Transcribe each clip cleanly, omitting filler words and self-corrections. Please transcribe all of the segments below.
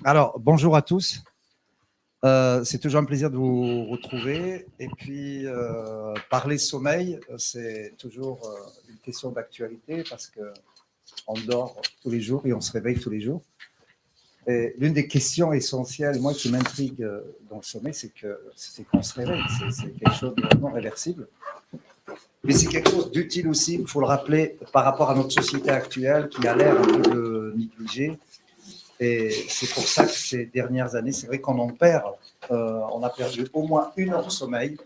Alors, bonjour à tous. C'est toujours un plaisir de vous retrouver. Et puis, parler sommeil, c'est toujours une question d'actualité parce qu'on dort tous les jours et on se réveille tous les jours. Et l'une des questions essentielles, moi, qui m'intrigue dans le sommeil, c'est qu'on se réveille. C'est quelque chose de vraiment réversible. Mais c'est quelque chose d'utile aussi, il faut le rappeler, par rapport à notre société actuelle qui a l'air un peu de négliger. Et c'est pour ça que ces dernières années, c'est vrai qu'on en perd. On a perdu au moins 1 heure de sommeil.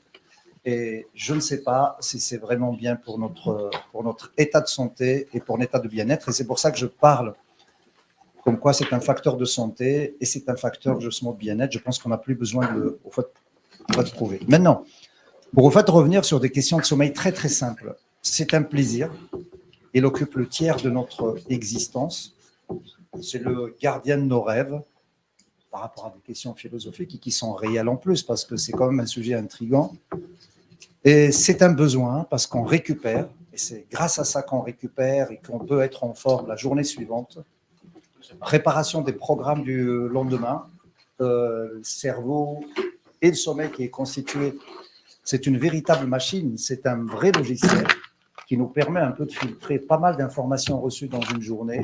Et je ne sais pas si c'est vraiment bien pour notre état de santé et pour l'état de bien-être. Et c'est pour ça que je parle comme quoi c'est un facteur de santé et c'est un facteur justement de bien-être. Je pense qu'on n'a plus besoin de le prouver. Maintenant, pour au fait revenir sur des questions de sommeil très très simples, c'est un plaisir. Il occupe le tiers de notre existence. C'est le gardien de nos rêves par rapport à des questions philosophiques et qui sont réelles en plus parce que c'est quand même un sujet intriguant. Et c'est un besoin parce qu'on récupère et c'est grâce à ça qu'on récupère et qu'on peut être en forme la journée suivante. Préparation des programmes du lendemain, le cerveau et le sommeil qui est constitué, c'est une véritable machine, c'est un vrai logiciel qui nous permet un peu de filtrer pas mal d'informations reçues dans une journée,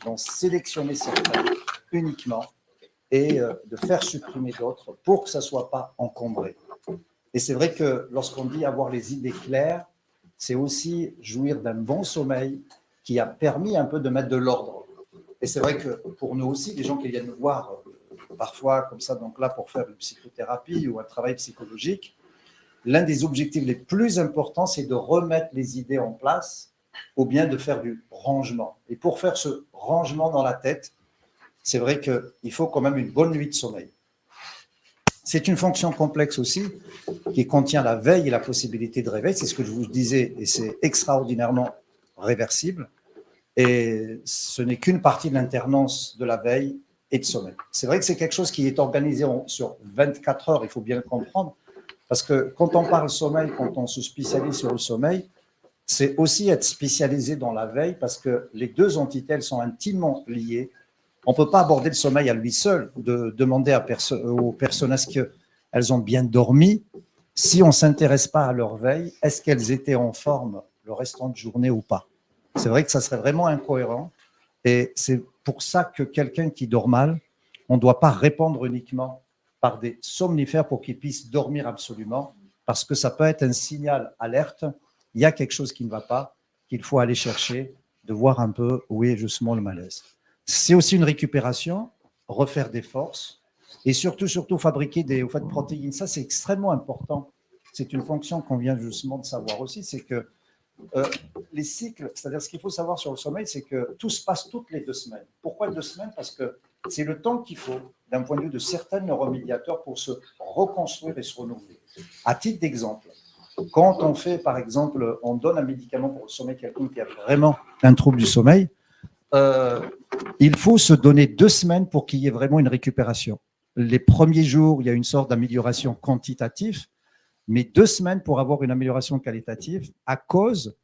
d'en sélectionner certaines uniquement et de faire supprimer d'autres pour que ça ne soit pas encombré. Et c'est vrai que lorsqu'on dit avoir les idées claires, c'est aussi jouir d'un bon sommeil qui a permis un peu de mettre de l'ordre. Et c'est vrai que pour nous aussi, les gens qui viennent nous voir parfois comme ça, donc là pour faire une psychothérapie ou un travail psychologique, l'un des objectifs les plus importants, c'est de remettre les idées en place ou bien de faire du rangement. Et pour faire ce rangement dans la tête, c'est vrai qu'il faut quand même une bonne nuit de sommeil. C'est une fonction complexe aussi qui contient la veille et la possibilité de réveil. C'est ce que je vous disais et c'est extraordinairement réversible. Et ce n'est qu'une partie de l'internance de la veille et de sommeil. C'est vrai que c'est quelque chose qui est organisé sur 24 heures, il faut bien le comprendre. Parce que quand on parle sommeil, quand on se spécialise sur le sommeil, c'est aussi être spécialisé dans la veille parce que les deux entités, elles sont intimement liées. On ne peut pas aborder le sommeil à lui seul, de demander aux personnes est-ce qu'elles ont bien dormi. Si on ne s'intéresse pas à leur veille, est-ce qu'elles étaient en forme le restant de journée ou pas? C'est vrai que ça serait vraiment incohérent. Et c'est pour ça que quelqu'un qui dort mal, on ne doit pas répondre uniquement par des somnifères pour qu'il puisse dormir absolument, parce que ça peut être un signal alerte. Il y a quelque chose qui ne va pas, qu'il faut aller chercher, de voir un peu où est justement le malaise. C'est aussi une récupération, refaire des forces et surtout fabriquer des protéines. Ça, c'est extrêmement important. C'est une fonction qu'on vient justement de savoir aussi, c'est que les cycles, c'est-à-dire ce qu'il faut savoir sur le sommeil, c'est que tout se passe toutes les 2 semaines. Pourquoi 2 semaines? Parce que c'est le temps qu'il faut, d'un point de vue de certains neuromédiateurs, pour se reconstruire et se renouveler. À titre d'exemple, quand on fait, par exemple, on donne un médicament pour le sommeil, quelqu'un qui a vraiment un trouble du sommeil, il faut se donner 2 semaines pour qu'il y ait vraiment une récupération. Les premiers jours, il y a une sorte d'amélioration quantitative, mais 2 semaines pour avoir une amélioration qualitative à cause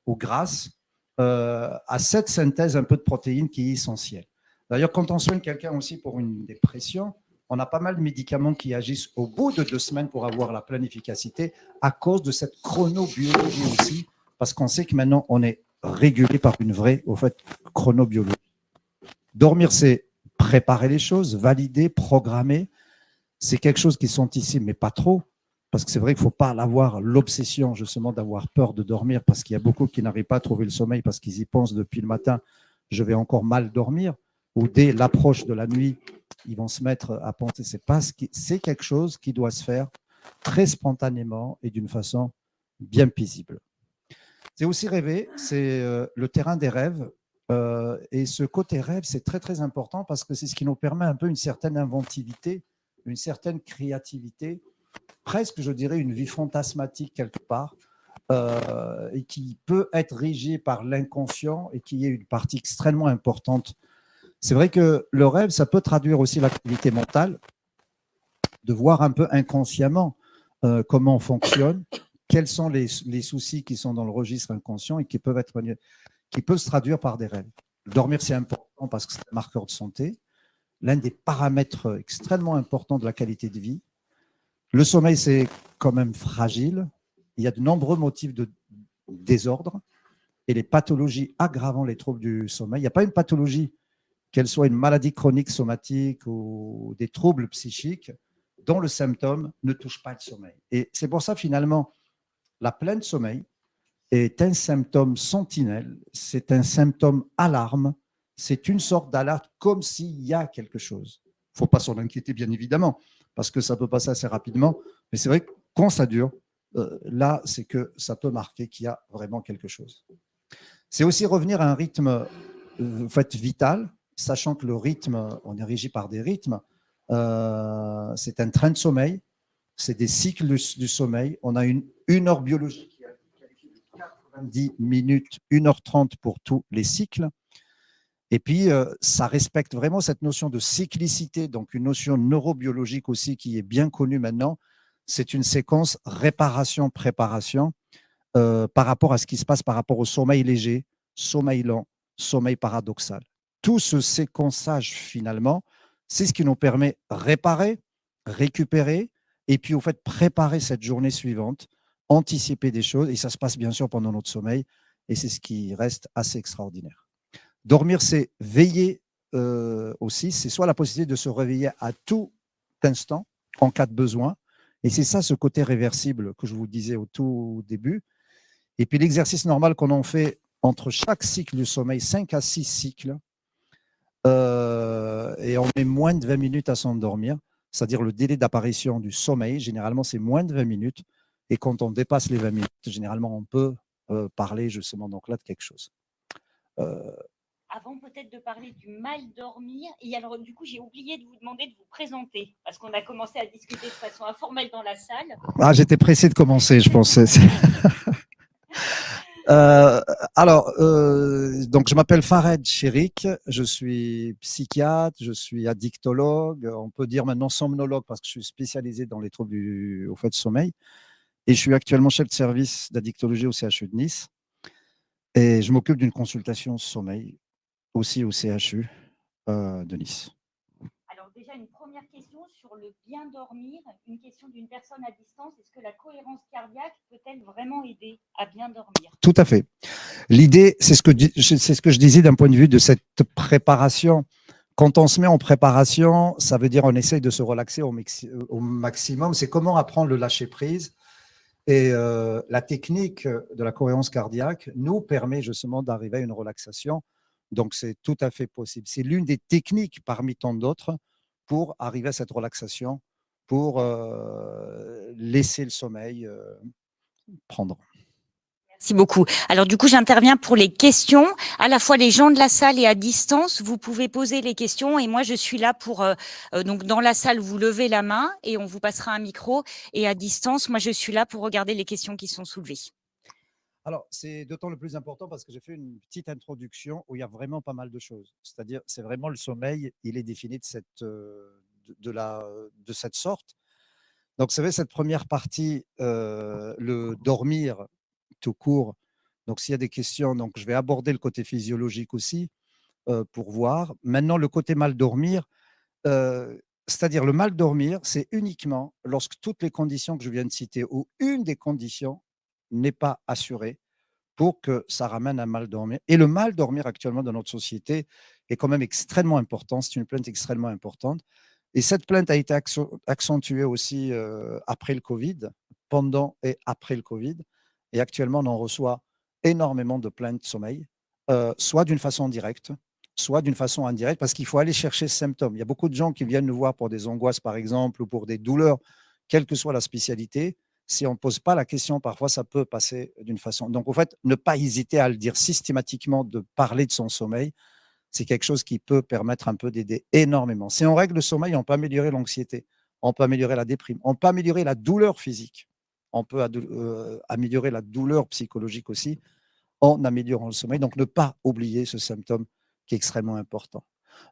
ou grâce à cette synthèse un peu de protéines qui est essentielle. D'ailleurs, quand on soigne quelqu'un aussi pour une dépression, on a pas mal de médicaments qui agissent au bout de 2 semaines pour avoir la pleine efficacité à cause de cette chronobiologie aussi, parce qu'on sait que maintenant, on est régulé par une vraie, au fait, chronobiologie. Dormir, c'est préparer les choses, valider, programmer. C'est quelque chose qui sont ici, mais pas trop. Parce que c'est vrai qu'il ne faut pas avoir l'obsession justement d'avoir peur de dormir parce qu'il y a beaucoup qui n'arrivent pas à trouver le sommeil parce qu'ils y pensent depuis le matin, je vais encore mal dormir, ou dès l'approche de la nuit, ils vont se mettre à penser. C'est quelque chose qui doit se faire très spontanément et d'une façon bien paisible. C'est aussi rêver, c'est le terrain des rêves. Et ce côté rêve, c'est très très important parce que c'est ce qui nous permet un peu une certaine inventivité, une certaine créativité, presque, je dirais, une vie fantasmatique quelque part, et qui peut être régie par l'inconscient et qui est une partie extrêmement importante. C'est vrai que le rêve, ça peut traduire aussi l'activité mentale, de voir un peu inconsciemment comment on fonctionne, quels sont les soucis qui sont dans le registre inconscient et qui peuvent se traduire par des rêves. Dormir, c'est important parce que c'est un marqueur de santé. l'un des paramètres extrêmement importants de la qualité de vie. Le sommeil, c'est quand même fragile. Il y a de nombreux motifs de désordre et les pathologies aggravant les troubles du sommeil. Il n'y a pas une pathologie, qu'elle soit une maladie chronique somatique ou des troubles psychiques, dont le symptôme ne touche pas le sommeil. Et c'est pour ça, finalement, la pleine de sommeil est un symptôme sentinelle, c'est un symptôme alarme, c'est une sorte d'alerte comme s'il y a quelque chose. Il ne faut pas s'en inquiéter, bien évidemment, parce que ça peut passer assez rapidement, mais c'est vrai que quand ça dure, là, c'est que ça peut marquer qu'il y a vraiment quelque chose. C'est aussi revenir à un rythme vital, sachant que le rythme, on est régi par des rythmes, c'est un train de sommeil, c'est des cycles du sommeil. On a une heure biologique qui qualifie de 90 minutes, 1h30 pour tous les cycles. Et puis, ça respecte vraiment cette notion de cyclicité, donc une notion neurobiologique aussi qui est bien connue maintenant. C'est une séquence réparation-préparation par rapport à ce qui se passe par rapport au sommeil léger, sommeil lent, sommeil paradoxal. Tout ce séquençage, finalement, c'est ce qui nous permet de réparer, récupérer, et puis au fait préparer cette journée suivante, anticiper des choses, et ça se passe bien sûr pendant notre sommeil, et c'est ce qui reste assez extraordinaire. Dormir, c'est veiller aussi, c'est soit la possibilité de se réveiller à tout instant, en cas de besoin, et c'est ça ce côté réversible que je vous disais au tout début. Et puis l'exercice normal qu'on en fait entre chaque cycle du sommeil, 5 à 6 cycles, et on met moins de 20 minutes à s'endormir, c'est-à-dire le délai d'apparition du sommeil, généralement c'est moins de 20 minutes, et quand on dépasse les 20 minutes, généralement on peut parler justement donc là de quelque chose. Avant peut-être de parler du mal dormir, et alors du coup j'ai oublié de vous demander de vous présenter, parce qu'on a commencé à discuter de façon informelle dans la salle. Ah, j'étais pressé de commencer, je pensais. Donc je m'appelle Fared Cherik, je suis psychiatre, je suis addictologue, on peut dire maintenant somnologue parce que je suis spécialisé dans les troubles du sommeil, et je suis actuellement chef de service d'addictologie au CHU de Nice, et je m'occupe d'une consultation sommeil aussi au CHU de Nice. Alors déjà une première question sur le bien dormir, une question d'une personne à distance, est-ce que la cohérence cardiaque peut-elle vraiment aider à bien dormir? Tout à fait. L'idée, c'est ce que je disais d'un point de vue de cette préparation. Quand on se met en préparation, ça veut dire on essaye de se relaxer au maximum. C'est comment apprendre le lâcher-prise. Et la technique de la cohérence cardiaque nous permet justement d'arriver à une relaxation. Donc, c'est tout à fait possible. C'est l'une des techniques parmi tant d'autres pour arriver à cette relaxation, pour laisser le sommeil prendre. Merci beaucoup. Alors du coup, j'interviens pour les questions. À la fois les gens de la salle et à distance, vous pouvez poser les questions et moi je suis là pour donc dans la salle vous levez la main et on vous passera un micro, et à distance moi je suis là pour regarder les questions qui sont soulevées. Alors, c'est d'autant le plus important parce que j'ai fait une petite introduction où il y a vraiment pas mal de choses. C'est-à-dire, c'est vraiment le sommeil, il est défini de cette sorte. Donc, vous savez, cette première partie, le dormir tout court. Donc, s'il y a des questions, donc je vais aborder le côté physiologique aussi pour voir. Maintenant, le côté mal dormir, c'est-à-dire le mal dormir, c'est uniquement lorsque toutes les conditions que je viens de citer ou une des conditions n'est pas assurée pour que ça ramène à mal dormir. Et le mal dormir actuellement dans notre société est quand même extrêmement important. C'est une plainte extrêmement importante. Et cette plainte a été accentuée aussi après le Covid, pendant et après le Covid. Et actuellement, on en reçoit énormément de plaintes de sommeil, soit d'une façon directe, soit d'une façon indirecte, parce qu'il faut aller chercher ce symptôme. Il y a beaucoup de gens qui viennent nous voir pour des angoisses, par exemple, ou pour des douleurs, quelle que soit la spécialité. Si on ne pose pas la question, parfois, ça peut passer d'une façon. Donc, en fait, ne pas hésiter à le dire systématiquement, de parler de son sommeil, c'est quelque chose qui peut permettre un peu d'aider énormément. Si on règle le sommeil, on peut améliorer l'anxiété, on peut améliorer la déprime, on peut améliorer la douleur physique, on peut améliorer la douleur psychologique aussi en améliorant le sommeil. Donc, ne pas oublier ce symptôme qui est extrêmement important.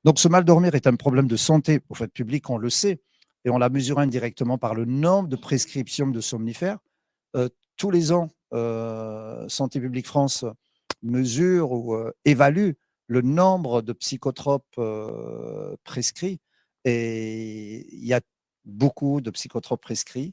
Donc, ce mal dormir est un problème de santé au fait public, on le sait, et on l'a mesuré indirectement par le nombre de prescriptions de somnifères. Tous les ans, Santé publique France mesure ou évalue le nombre de psychotropes prescrits, et il y a beaucoup de psychotropes prescrits.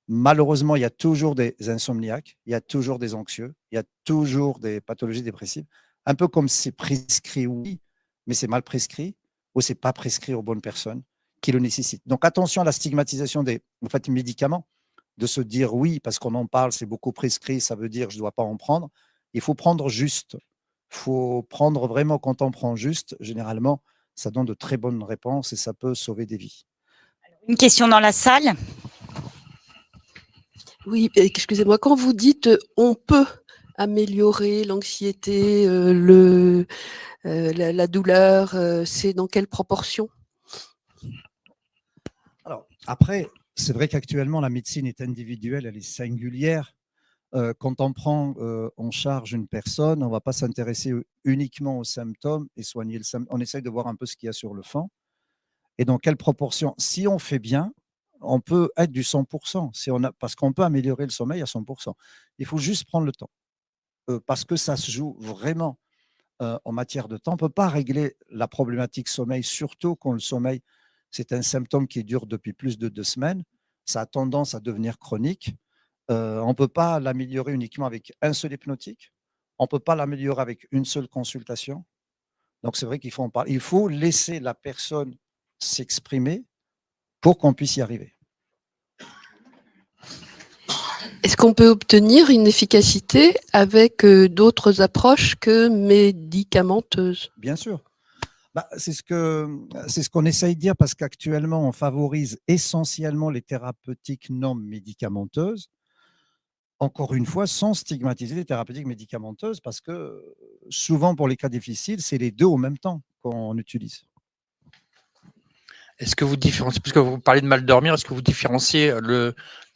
Malheureusement, il y a toujours des insomniaques, il y a toujours des anxieux, il y a toujours des pathologies dépressives. Un peu comme c'est prescrit, oui, mais c'est mal prescrit, ou c'est pas prescrit aux bonnes personnes qui le nécessitent. Donc attention à la stigmatisation des médicaments, de se dire oui, parce qu'on en parle, c'est beaucoup prescrit, ça veut dire je ne dois pas en prendre. Il faut prendre juste. Il faut prendre vraiment, quand on prend juste, généralement, ça donne de très bonnes réponses et ça peut sauver des vies. Une question dans la salle. Oui, excusez-moi, quand vous dites on peut améliorer l'anxiété, la douleur, c'est dans quelle proportion? Alors, après, c'est vrai qu'actuellement, la médecine est individuelle, elle est singulière. Quand on prend en charge une personne, on ne va pas s'intéresser uniquement aux symptômes et soigner le symptôme. On essaye de voir un peu ce qu'il y a sur le fond et dans quelle proportion. Si on fait bien, on peut être du 100%, parce qu'on peut améliorer le sommeil à 100%. Il faut juste prendre le temps, parce que ça se joue vraiment en matière de temps. On ne peut pas régler la problématique sommeil, surtout quand le sommeil, c'est un symptôme qui dure depuis plus de 2 semaines. Ça a tendance à devenir chronique. On ne peut pas l'améliorer uniquement avec un seul hypnotique. On ne peut pas l'améliorer avec une seule consultation. Donc, c'est vrai qu'il faut en parler. Il faut laisser la personne s'exprimer pour qu'on puisse y arriver. Est-ce qu'on peut obtenir une efficacité avec d'autres approches que médicamenteuses? Bien sûr. C'est ce qu'on essaye de dire, parce qu'actuellement, on favorise essentiellement les thérapeutiques non médicamenteuses. Encore une fois, sans stigmatiser les thérapeutiques médicamenteuses, parce que souvent, pour les cas difficiles, c'est les deux en même temps qu'on utilise. Est-ce que vous différenciez, puisque vous parlez de mal dormir, est-ce que vous différenciez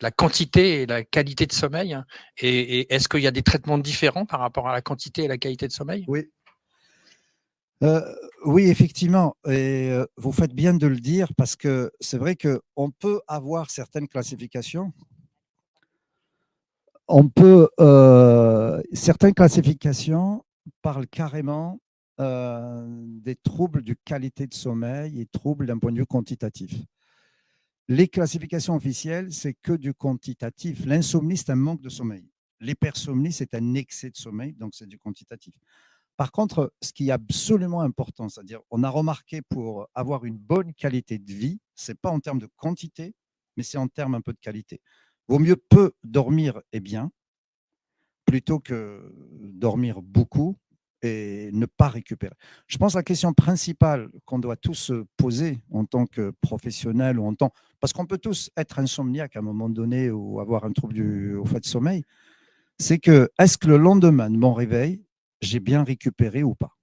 la quantité et la qualité de sommeil? Et est-ce qu'il y a des traitements différents par rapport à la quantité et la qualité de sommeil? Oui. Oui, effectivement. Et vous faites bien de le dire, parce que c'est vrai qu'on peut avoir certaines classifications. Certaines classifications parlent carrément des troubles de qualité de sommeil et troubles d'un point de vue quantitatif. Les classifications officielles, c'est que du quantitatif. L'insomnie, c'est un manque de sommeil. L'hypersomnie, c'est un excès de sommeil, donc c'est du quantitatif. Par contre, ce qui est absolument important, c'est-à-dire, on a remarqué, pour avoir une bonne qualité de vie, ce n'est pas en termes de quantité, mais c'est en termes un peu de qualité. Vaut mieux peu dormir et bien, plutôt que dormir beaucoup et ne pas récupérer. Je pense que la question principale qu'on doit tous se poser en tant que professionnel, parce qu'on peut tous être insomniaque à un moment donné ou avoir un trouble du sommeil, c'est que, est-ce que le lendemain de mon réveil, j'ai bien récupéré ou pas?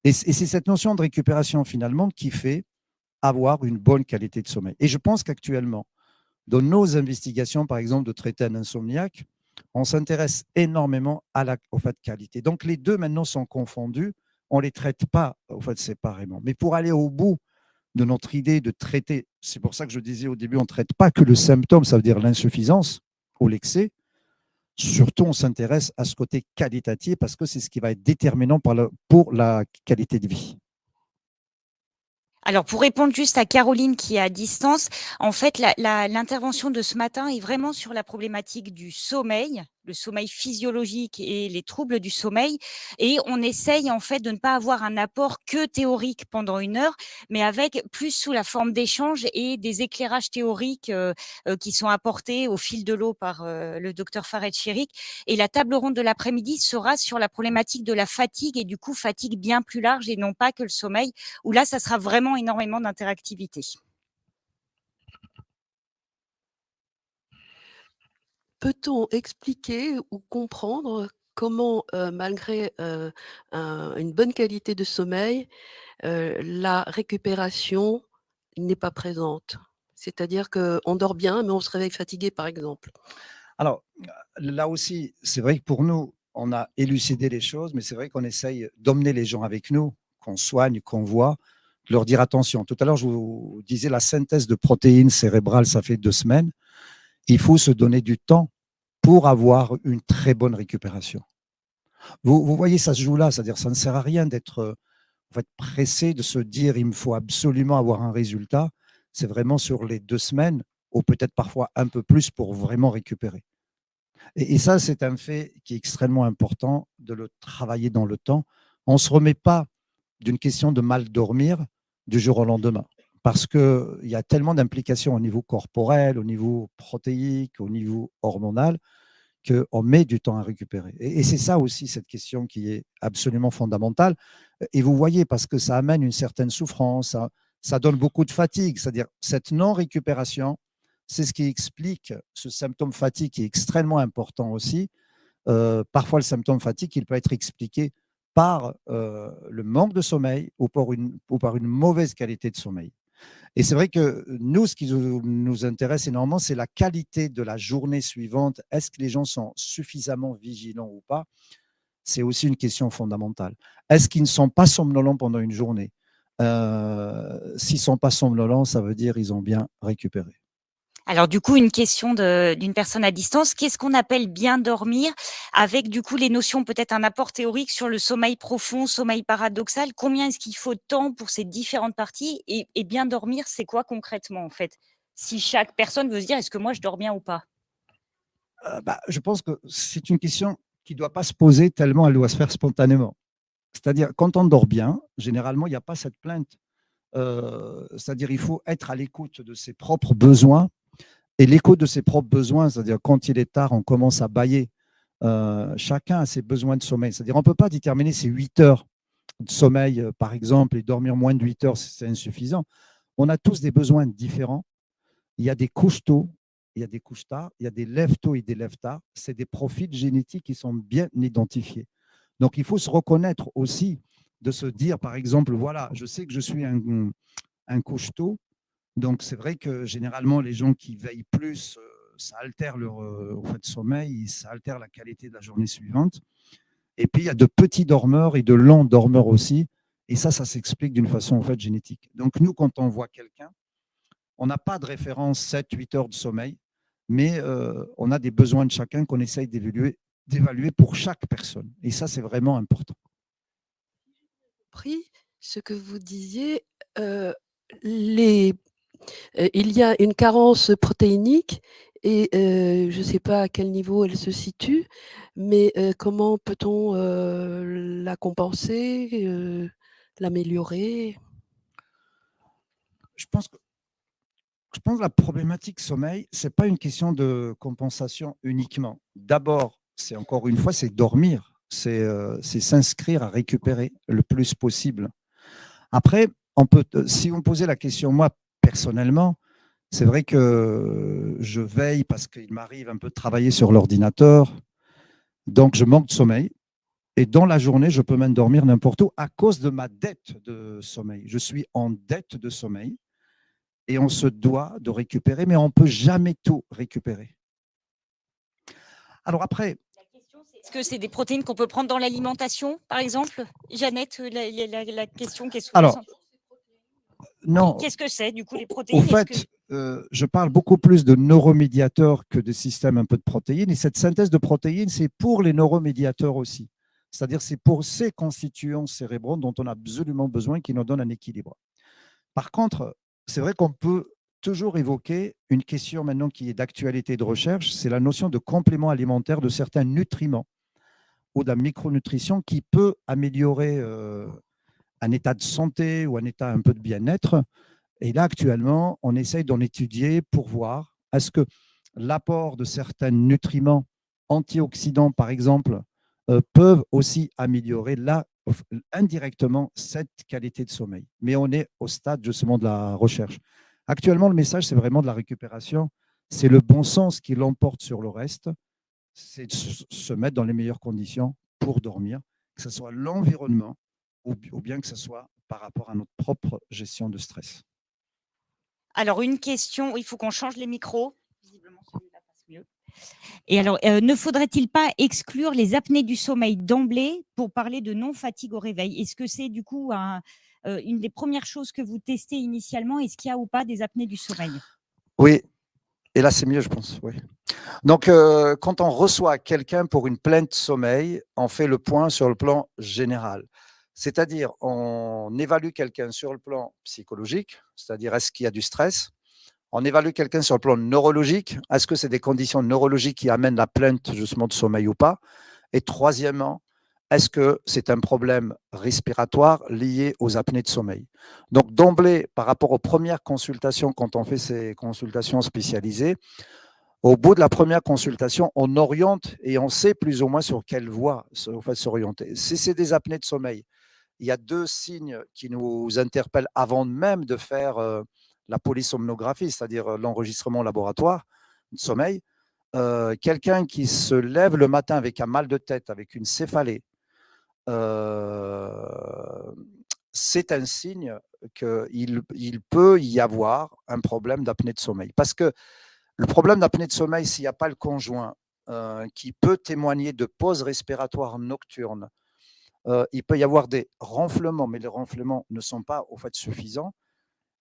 Et c'est cette notion de récupération finalement qui fait avoir une bonne qualité de sommeil. Et je pense qu'actuellement, dans nos investigations, par exemple, de traiter un insomniaque, on s'intéresse énormément au fait de qualité. Donc, les deux maintenant sont confondus. On ne les traite pas séparément. Mais pour aller au bout de notre idée de traiter, c'est pour ça que je disais au début, on ne traite pas que le symptôme, ça veut dire l'insuffisance ou l'excès. Surtout, on s'intéresse à ce côté qualitatif, parce que c'est ce qui va être déterminant pour la qualité de vie. Alors, pour répondre juste à Caroline qui est à distance, en fait, l'intervention de ce matin est vraiment sur la problématique du sommeil, le sommeil physiologique et les troubles du sommeil. Et on essaye, en fait, de ne pas avoir un apport que théorique pendant 1 heure, mais avec plus sous la forme d'échanges et des éclairages théoriques qui sont apportés au fil de l'eau par le docteur Farid Chéric. Et la table ronde de l'après-midi sera sur la problématique de la fatigue, et du coup, fatigue bien plus large et non pas que le sommeil, où là, ça sera vraiment énormément d'interactivité. Peut-on expliquer ou comprendre comment, malgré une bonne qualité de sommeil, la récupération n'est pas présente? C'est-à-dire qu'on dort bien, mais on se réveille fatigué, par exemple. Alors, là aussi, c'est vrai que pour nous, on a élucidé les choses, mais c'est vrai qu'on essaye d'emmener les gens avec nous, qu'on soigne, qu'on voit, de leur dire attention. Tout à l'heure, je vous disais, la synthèse de protéines cérébrales, ça fait 2 semaines. Il faut se donner du temps pour avoir une très bonne récupération. Vous voyez, ça se joue là, c'est-à-dire ça ne sert à rien d'être en fait, pressé, de se dire il me faut absolument avoir un résultat. C'est vraiment sur les 2 semaines, ou peut-être parfois un peu plus pour vraiment récupérer. Et ça, c'est un fait qui est extrêmement important de le travailler dans le temps. On ne se remet pas d'une question de mal dormir du jour au lendemain. Parce qu'il y a tellement d'implications au niveau corporel, au niveau protéique, au niveau hormonal, qu'on met du temps à récupérer. Et c'est ça aussi, cette question qui est absolument fondamentale. Et vous voyez, parce que ça amène une certaine souffrance, ça donne beaucoup de fatigue. C'est-à-dire, cette non-récupération, c'est ce qui explique ce symptôme fatigue qui est extrêmement important aussi. Parfois, le symptôme fatigue, il peut être expliqué par le manque de sommeil ou par une mauvaise qualité de sommeil. Et c'est vrai que nous, ce qui nous intéresse énormément, c'est la qualité de la journée suivante. Est-ce que les gens sont suffisamment vigilants ou pas? C'est aussi une question fondamentale. Est-ce qu'ils ne sont pas somnolents pendant une journée? S'ils ne sont pas somnolents, ça veut dire qu'ils ont bien récupéré. Alors du coup, une question d'une personne à distance. Qu'est-ce qu'on appelle bien dormir? Avec du coup les notions, peut-être un apport théorique sur le sommeil profond, sommeil paradoxal. Combien est-ce qu'il faut de temps pour ces différentes parties? Et bien dormir, c'est quoi concrètement en fait? Si chaque personne veut se dire, est-ce que moi je dors bien ou pas? Je pense que c'est une question qui ne doit pas se poser tellement, elle doit se faire spontanément. C'est-à-dire, quand on dort bien, généralement, il n'y a pas cette plainte. C'est-à-dire, il faut être à l'écoute de ses propres besoins. Et l'écoute de ses propres besoins, c'est-à-dire quand il est tard, on commence à bâiller. Chacun a ses besoins de sommeil. C'est-à-dire, on ne peut pas déterminer ses 8 heures de sommeil, par exemple, et dormir moins de 8 heures, c'est insuffisant. On a tous des besoins différents. Il y a des couches tôt, il y a des couches tard, il y a des lève tôt et des lève tard. C'est des profils génétiques qui sont bien identifiés. Donc, il faut se reconnaître aussi, de se dire, par exemple, voilà, je sais que je suis un couche tôt. Donc, c'est vrai que généralement, les gens qui veillent plus, ça altère leur sommeil, ça altère la qualité de la journée suivante. Et puis, il y a de petits dormeurs et de longs dormeurs aussi. Et ça s'explique d'une façon génétique. Donc, nous, quand on voit quelqu'un, on n'a pas de référence 7-8 heures de sommeil, mais on a des besoins de chacun qu'on essaye d'évaluer pour chaque personne. Et ça, c'est vraiment important. Pris ce que vous disiez, il y a une carence protéinique et je ne sais pas à quel niveau elle se situe, mais comment peut-on la compenser, l'améliorer? Je pense que la problématique sommeil, ce n'est pas une question de compensation uniquement. D'abord, c'est encore une fois, c'est dormir, c'est s'inscrire à récupérer le plus possible. Après, si on me posait la question, moi, personnellement, c'est vrai que je veille parce qu'il m'arrive un peu de travailler sur l'ordinateur, donc je manque de sommeil. Et dans la journée, je peux même dormir n'importe où à cause de ma dette de sommeil. Je suis en dette de sommeil et on se doit de récupérer, mais on ne peut jamais tout récupérer. Alors après, Est-ce que c'est des protéines qu'on peut prendre dans l'alimentation, par exemple? Jeannette, la question, alors, non, qu'est-ce que c'est, du coup, les au protéines? fait, je parle beaucoup plus de neuromédiateurs que de systèmes un peu de protéines. Et cette synthèse de protéines, c'est pour les neuromédiateurs aussi. C'est-à-dire, c'est pour ces constituants cérébraux dont on a absolument besoin qui nous donnent un équilibre. Par contre, c'est vrai qu'on peut toujours évoquer une question maintenant qui est d'actualité de recherche, c'est la notion de complément alimentaire de certains nutriments ou de la micronutrition qui peut améliorer un état de santé ou un état un peu de bien-être. Et là, actuellement, on essaye d'en étudier pour voir est-ce que l'apport de certains nutriments antioxydants, par exemple, peuvent aussi améliorer indirectement cette qualité de sommeil. Mais on est au stade justement de la recherche. Actuellement, le message, c'est vraiment de la récupération. C'est le bon sens qui l'emporte sur le reste. C'est de se mettre dans les meilleures conditions pour dormir, que ce soit l'environnement ou bien que ce soit par rapport à notre propre gestion de stress. Alors, une question, il faut qu'on change les micros. Visiblement, celui-là passe mieux. Et alors, ne faudrait-il pas exclure les apnées du sommeil d'emblée pour parler de non-fatigue au réveil? Est-ce que c'est du coup une des premières choses que vous testez initialement? Est-ce qu'il y a ou pas des apnées du sommeil? Oui, Et là, c'est mieux, je pense. Oui. Donc, quand on reçoit quelqu'un pour une plainte sommeil, on fait le point sur le plan général. C'est-à-dire, on évalue quelqu'un sur le plan psychologique, c'est-à-dire est-ce qu'il y a du stress. On évalue quelqu'un sur le plan neurologique. Est-ce que c'est des conditions neurologiques qui amènent la plainte justement de sommeil ou pas? Et troisièmement, est-ce que c'est un problème respiratoire lié aux apnées de sommeil? Donc, d'emblée, par rapport aux premières consultations, quand on fait ces consultations spécialisées, au bout de la première consultation, on oriente et on sait plus ou moins sur quelle voie s'orienter. Si c'est des apnées de sommeil, il y a 2 signes qui nous interpellent avant même de faire la polysomnographie, c'est-à-dire l'enregistrement laboratoire de sommeil. Quelqu'un qui se lève le matin avec un mal de tête, avec une céphalée, c'est un signe qu'il peut y avoir un problème d'apnée de sommeil. Parce que le problème d'apnée de sommeil, s'il n'y a pas le conjoint qui peut témoigner de pauses respiratoires nocturnes, il peut y avoir des ronflements, mais les ronflements ne sont pas au fait suffisants.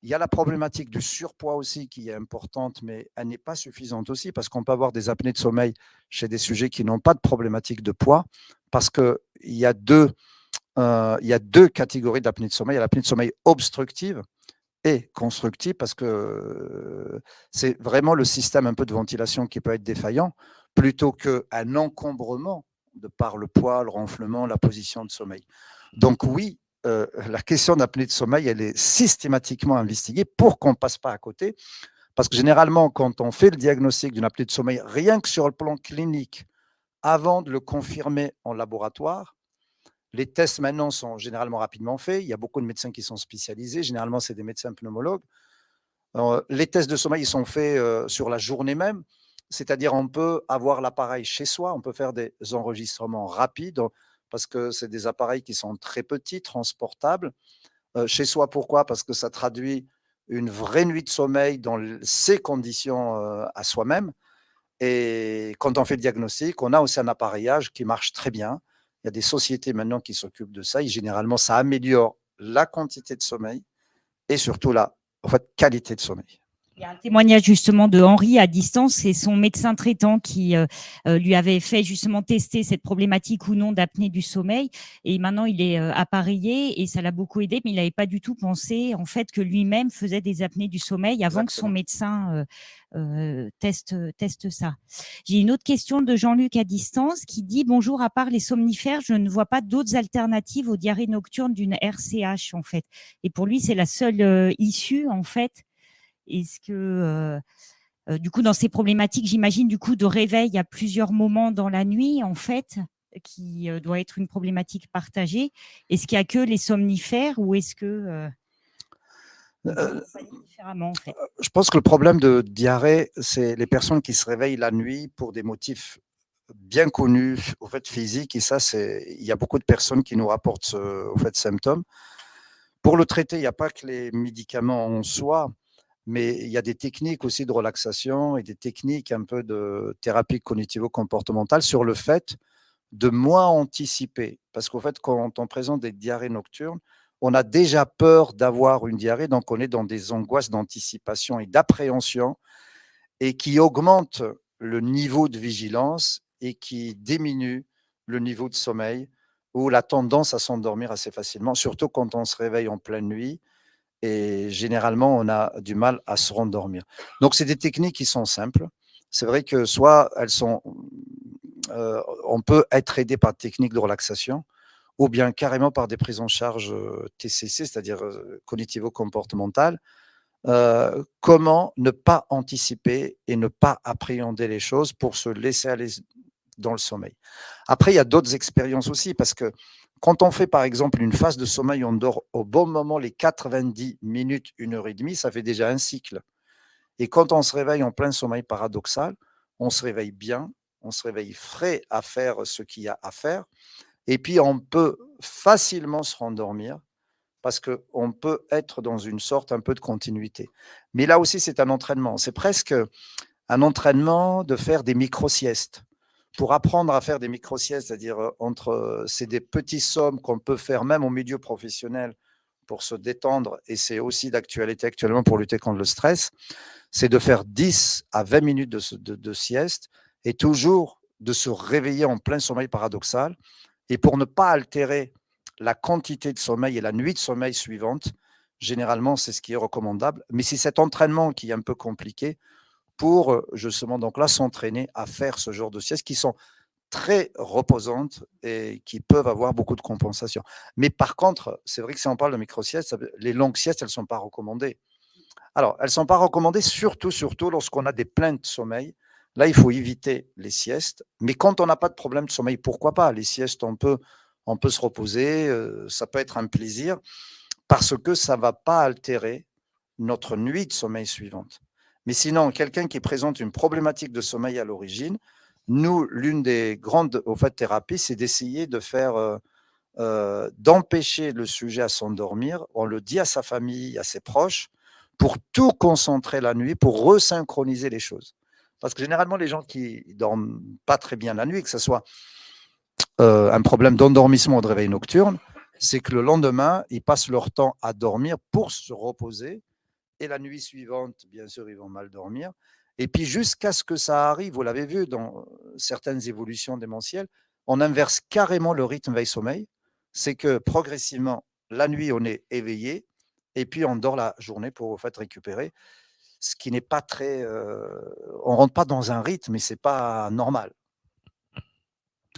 Il y a la problématique du surpoids aussi qui est importante, mais elle n'est pas suffisante aussi parce qu'on peut avoir des apnées de sommeil chez des sujets qui n'ont pas de problématique de poids parce qu'il y a deux catégories d'apnée de sommeil. Il y a l'apnée de sommeil obstructive et constructive parce que c'est vraiment le système un peu de ventilation qui peut être défaillant plutôt qu'un encombrement de par le poids, le ronflement, la position de sommeil. Donc oui, la question d'apnée de sommeil, elle est systématiquement investiguée pour qu'on ne passe pas à côté. Parce que généralement, quand on fait le diagnostic d'une apnée de sommeil, rien que sur le plan clinique, avant de le confirmer en laboratoire, les tests maintenant sont généralement rapidement faits. Il y a beaucoup de médecins qui sont spécialisés. Généralement, c'est des médecins pneumologues. Alors, les tests de sommeil ils sont faits sur la journée même. C'est-à-dire, on peut avoir l'appareil chez soi. On peut faire des enregistrements rapides parce que c'est des appareils qui sont très petits, transportables. Chez soi, pourquoi? Parce que ça traduit une vraie nuit de sommeil dans ces conditions à soi-même. Et quand on fait le diagnostic, on a aussi un appareillage qui marche très bien. Il y a des sociétés maintenant qui s'occupent de ça et généralement, ça améliore la quantité de sommeil et surtout la qualité de sommeil. Il y a un témoignage justement de Henri à distance, c'est son médecin traitant qui lui avait fait justement tester cette problématique ou non d'apnée du sommeil. Et maintenant, il est appareillé et ça l'a beaucoup aidé, mais il n'avait pas du tout pensé en fait que lui-même faisait des apnées du sommeil avant que son médecin teste ça. J'ai une autre question de Jean-Luc à distance qui dit « Bonjour, à part les somnifères, je ne vois pas d'autres alternatives aux diarrhées nocturnes d'une RCH en fait. » Et pour lui, c'est la seule issue en fait. Est-ce que, du coup, dans ces problématiques, j'imagine, du coup, de réveil à plusieurs moments dans la nuit, en fait, qui doit être une problématique partagée, est-ce qu'il n'y a que les somnifères ou est-ce que différemment, en fait? Je pense que le problème de diarrhée, c'est les personnes qui se réveillent la nuit pour des motifs bien connus, au fait, physiques. Et ça, il y a beaucoup de personnes qui nous rapportent, au fait, symptômes. Pour le traiter, il n'y a pas que les médicaments en soi, mais il y a des techniques aussi de relaxation et des techniques un peu de thérapie cognitivo-comportementale sur le fait de moins anticiper. Parce qu'au fait, quand on présente des diarrhées nocturnes, on a déjà peur d'avoir une diarrhée, donc on est dans des angoisses d'anticipation et d'appréhension et qui augmentent le niveau de vigilance et qui diminuent le niveau de sommeil ou la tendance à s'endormir assez facilement, surtout quand on se réveille en pleine nuit et généralement, on a du mal à se rendormir. Donc, c'est des techniques qui sont simples. C'est vrai que soit on peut être aidé par des techniques de relaxation ou bien carrément par des prises en charge TCC, c'est-à-dire cognitivo-comportementales. Comment ne pas anticiper et ne pas appréhender les choses pour se laisser aller dans le sommeil. Après, il y a d'autres expériences aussi parce que quand on fait par exemple une phase de sommeil, on dort au bon moment les 90 minutes, 1h30, ça fait déjà un cycle. Et quand on se réveille en plein sommeil paradoxal, on se réveille bien, on se réveille frais à faire ce qu'il y a à faire. Et puis, on peut facilement se rendormir parce qu'on peut être dans une sorte un peu de continuité. Mais là aussi, c'est un entraînement. C'est presque un entraînement de faire des micro-siestes. Pour apprendre à faire des micro-siestes, c'est-à-dire c'est des petits sommes qu'on peut faire même au milieu professionnel pour se détendre, et c'est aussi d'actualité actuellement pour lutter contre le stress, c'est de faire 10 à 20 minutes de sieste et toujours de se réveiller en plein sommeil paradoxal. Et pour ne pas altérer la quantité de sommeil et la nuit de sommeil suivante, généralement, c'est ce qui est recommandable. Mais c'est cet entraînement qui est un peu compliqué pour justement donc là s'entraîner à faire ce genre de siestes qui sont très reposantes et qui peuvent avoir beaucoup de compensation. Mais par contre, c'est vrai que si on parle de micro-siestes, les longues siestes, elles ne sont pas recommandées. Alors, elles ne sont pas recommandées surtout lorsqu'on a des plaintes de sommeil. Là, il faut éviter les siestes. Mais quand on n'a pas de problème de sommeil, pourquoi pas? Les siestes, on peut se reposer, ça peut être un plaisir parce que ça ne va pas altérer notre nuit de sommeil suivante. Mais sinon, quelqu'un qui présente une problématique de sommeil à l'origine, nous, l'une des grandes thérapies, c'est d'essayer de faire, d'empêcher le sujet à s'endormir. On le dit à sa famille, à ses proches, pour tout concentrer la nuit, pour resynchroniser les choses. Parce que généralement, les gens qui ne dorment pas très bien la nuit, que ce soit un problème d'endormissement ou de réveil nocturne, c'est que le lendemain, ils passent leur temps à dormir pour se reposer. Et la nuit suivante, bien sûr, ils vont mal dormir. Et puis, jusqu'à ce que ça arrive, vous l'avez vu dans certaines évolutions démentielles, on inverse carrément le rythme veille-sommeil. C'est que progressivement, la nuit, on est éveillé et puis on dort la journée pour récupérer. Ce qui n'est pas très. On ne rentre pas dans un rythme et ce n'est pas normal.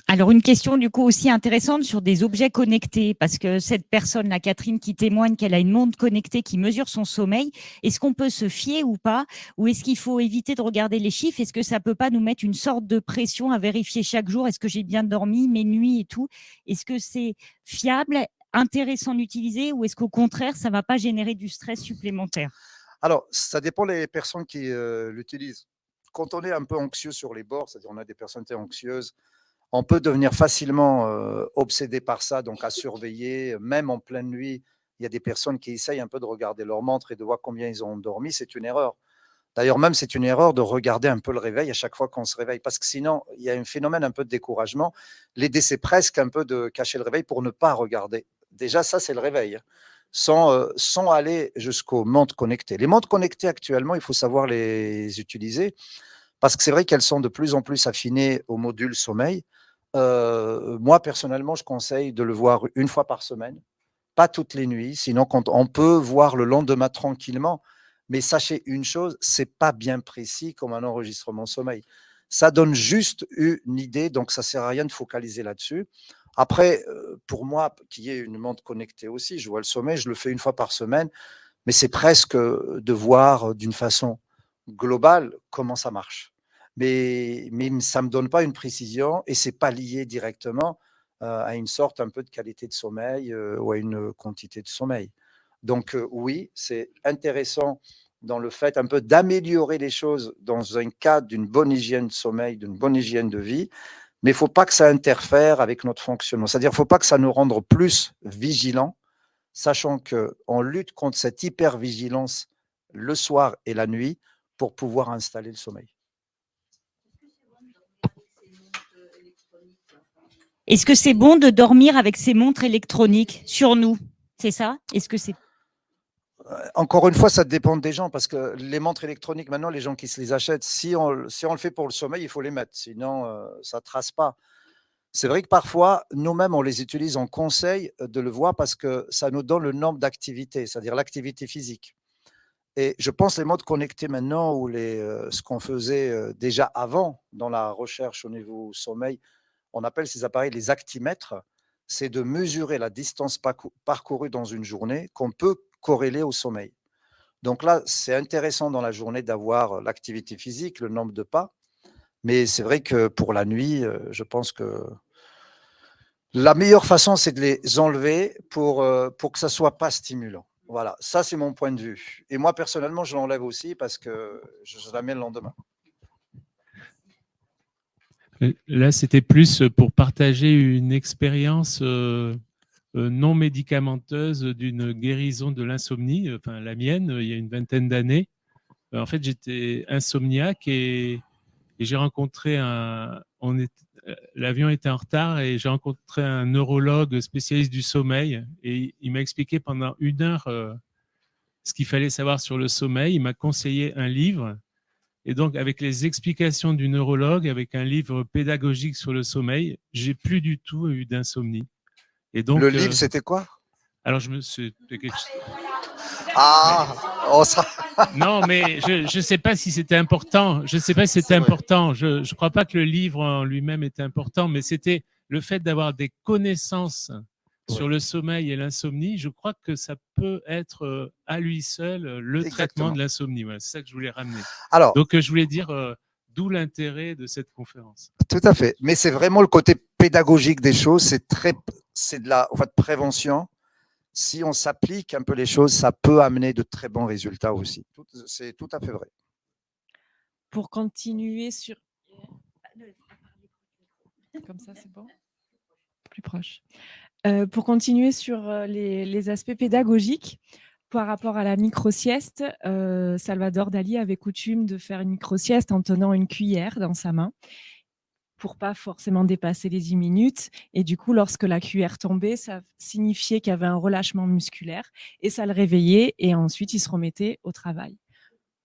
Alors, une question du coup aussi intéressante sur des objets connectés, parce que cette personne, la Catherine, qui témoigne qu'elle a une montre connectée qui mesure son sommeil, est-ce qu'on peut se fier ou pas? Ou est-ce qu'il faut éviter de regarder les chiffres? Est-ce que ça peut pas nous mettre une sorte de pression à vérifier chaque jour? Est-ce que j'ai bien dormi, mes nuits et tout? Est-ce que c'est fiable, intéressant d'utiliser, ou est-ce qu'au contraire, ça va pas générer du stress supplémentaire? Alors, ça dépend des personnes qui l'utilisent. Quand on est un peu anxieux sur les bords, c'est-à-dire on a des personnes très anxieuses, on peut devenir facilement obsédé par ça, donc à surveiller, même en pleine nuit. Il y a des personnes qui essayent un peu de regarder leur montre et de voir combien ils ont dormi. C'est une erreur. D'ailleurs, même c'est une erreur de regarder un peu le réveil à chaque fois qu'on se réveille, parce que sinon, il y a un phénomène un peu de découragement. L'idée, c'est presque un peu de cacher le réveil pour ne pas regarder. Déjà, ça, c'est le réveil, sans aller jusqu'aux montres connectées. Les montres connectées, actuellement, il faut savoir les utiliser, parce que c'est vrai qu'elles sont de plus en plus affinées au module sommeil. Moi, personnellement, je conseille de le voir une fois par semaine, pas toutes les nuits, sinon quand on peut voir le lendemain tranquillement. Mais sachez une chose, c'est pas bien précis comme un enregistrement sommeil. Ça donne juste une idée, donc ça sert à rien de focaliser là-dessus. Après, pour moi, qui ai une montre connectée aussi, je vois le sommeil, je le fais une fois par semaine, mais c'est presque de voir d'une façon globale comment ça marche. Mais ça ne me donne pas une précision et ce n'est pas lié directement à une sorte un peu de qualité de sommeil ou à une quantité de sommeil. Donc oui, c'est intéressant dans le fait un peu d'améliorer les choses dans un cadre d'une bonne hygiène de sommeil, d'une bonne hygiène de vie, mais il ne faut pas que ça interfère avec notre fonctionnement. C'est-à-dire qu'il ne faut pas que ça nous rende plus vigilants, sachant qu'on lutte contre cette hypervigilance le soir et la nuit pour pouvoir installer le sommeil. Est-ce que c'est bon de dormir avec ces montres électroniques sur nous? C'est ça? Est-ce que c'est... Encore une fois, ça dépend des gens, parce que les montres électroniques, maintenant, les gens qui se les achètent, si on le fait pour le sommeil, il faut les mettre, sinon ça ne trace pas. C'est vrai que parfois, nous-mêmes, on les utilise en conseil de le voir parce que ça nous donne le nombre d'activités, c'est-à-dire l'activité physique. Et je pense les montres connectées maintenant, ou ce qu'on faisait déjà avant dans la recherche au niveau sommeil, on appelle ces appareils les actimètres, c'est de mesurer la distance parcourue dans une journée qu'on peut corréler au sommeil. Donc là, c'est intéressant dans la journée d'avoir l'activité physique, le nombre de pas, mais c'est vrai que pour la nuit, je pense que la meilleure façon, c'est de les enlever pour que ça ne soit pas stimulant. Voilà, ça, c'est mon point de vue. Et moi, personnellement, je l'enlève aussi parce que je la mets le lendemain. Là, c'était plus pour partager une expérience non médicamenteuse d'une guérison de l'insomnie, enfin la mienne, il y a une vingtaine d'années. En fait, j'étais insomniaque et j'ai rencontré l'avion était en retard et j'ai rencontré un neurologue spécialiste du sommeil et il m'a expliqué pendant 1 heure ce qu'il fallait savoir sur le sommeil. Il m'a conseillé un livre et donc avec les explications du neurologue, avec un livre pédagogique sur le sommeil, j'ai plus du tout eu d'insomnie. Et donc Le livre, c'était quoi? alors je me suis quelque chose. Ah, oh, ça. Non, mais je sais pas si c'était important. Je sais pas si c'était important. Je crois pas que le livre en lui-même était important, mais c'était le fait d'avoir des connaissances sur le sommeil et l'insomnie. Je crois que ça peut être à lui seul le traitement de l'insomnie. Voilà, c'est ça que je voulais ramener. Alors, donc je voulais dire d'où l'intérêt de cette conférence. Tout à fait. Mais c'est vraiment le côté pédagogique des choses. C'est de la prévention. Si on s'applique un peu les choses, ça peut amener de très bons résultats aussi. C'est tout à fait vrai. Pour continuer sur... Comme ça, c'est bon. Plus proche. Pour continuer sur les aspects pédagogiques, par rapport à la micro-sieste, Salvador Dali avait coutume de faire une micro-sieste en tenant une cuillère dans sa main pour pas forcément dépasser les 10 minutes. Et du coup, lorsque la cuillère tombait, ça signifiait qu'il y avait un relâchement musculaire et ça le réveillait et ensuite il se remettait au travail.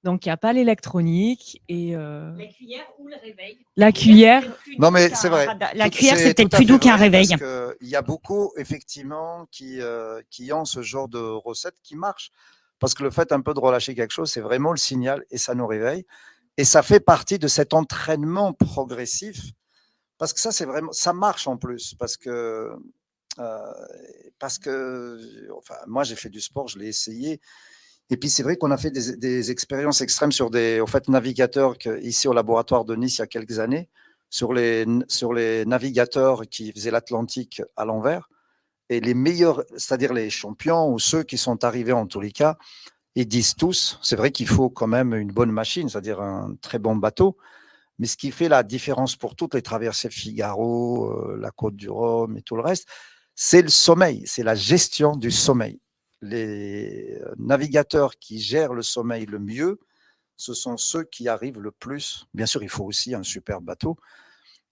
Donc, il n'y a pas l'électronique et... La cuillère ou le réveil. La cuillère... Non, mais c'est vrai. La cuillère, c'est peut-être plus doux qu'un réveil. Il y a beaucoup, effectivement, qui ont ce genre de recettes qui marchent. Parce que le fait un peu de relâcher quelque chose, c'est vraiment le signal et ça nous réveille. Et ça fait partie de cet entraînement progressif. Parce que ça, c'est vraiment, ça marche en plus. Parce que moi, j'ai fait du sport, je l'ai essayé. Et puis, c'est vrai qu'on a fait des expériences extrêmes sur des navigateurs ici au laboratoire de Nice il y a quelques années, sur les navigateurs qui faisaient l'Atlantique à l'envers. Et les meilleurs, c'est-à-dire les champions ou ceux qui sont arrivés en tous les cas, ils disent tous, c'est vrai qu'il faut quand même une bonne machine, c'est-à-dire un très bon bateau. Mais ce qui fait la différence pour toutes les traversées Figaro, la Côte du Rhum et tout le reste, c'est le sommeil, c'est la gestion du sommeil. Les navigateurs qui gèrent le sommeil le mieux, ce sont ceux qui arrivent le plus. Bien sûr, il faut aussi un super bateau,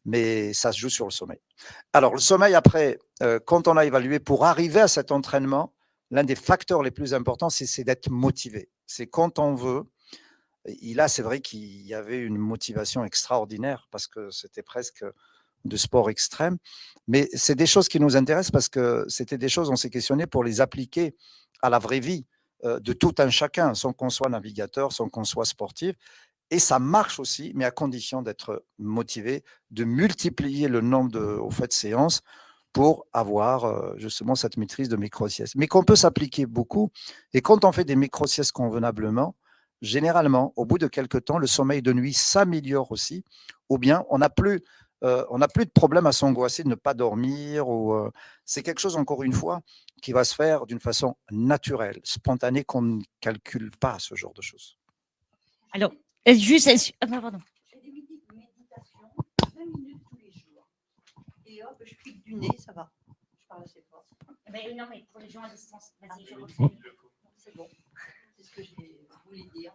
mais ça se joue sur le sommeil. Alors, le sommeil, après, quand on a évalué, pour arriver à cet entraînement, l'un des facteurs les plus importants, c'est d'être motivé. C'est quand on veut. Et là, c'est vrai qu'il y avait une motivation extraordinaire parce que c'était presque de sport extrême. Mais c'est des choses qui nous intéressent parce que c'était des choses, on s'est questionné pour les appliquer à la vraie vie de tout un chacun, sans qu'on soit navigateur, sans qu'on soit sportif. Et ça marche aussi, mais à condition d'être motivé, de multiplier le nombre de séances pour avoir justement cette maîtrise de micro-sieste. Mais qu'on peut s'appliquer beaucoup. Et quand on fait des micro-siestes convenablement, généralement, au bout de quelques temps, le sommeil de nuit s'améliore aussi, ou bien on n'a plus de problème à s'angoisser de ne pas dormir. C'est quelque chose, encore une fois, qui va se faire d'une façon naturelle, spontanée, qu'on ne calcule pas ce genre de choses. Alors, juste... pardon. J'ai des méditations, 20 minutes tous les jours. Et hop, je pique du nez, ça va. Je parle assez fort. Non, mais pour les gens à distance, vas-y, je c'est bon. C'est ce que je voulais dire.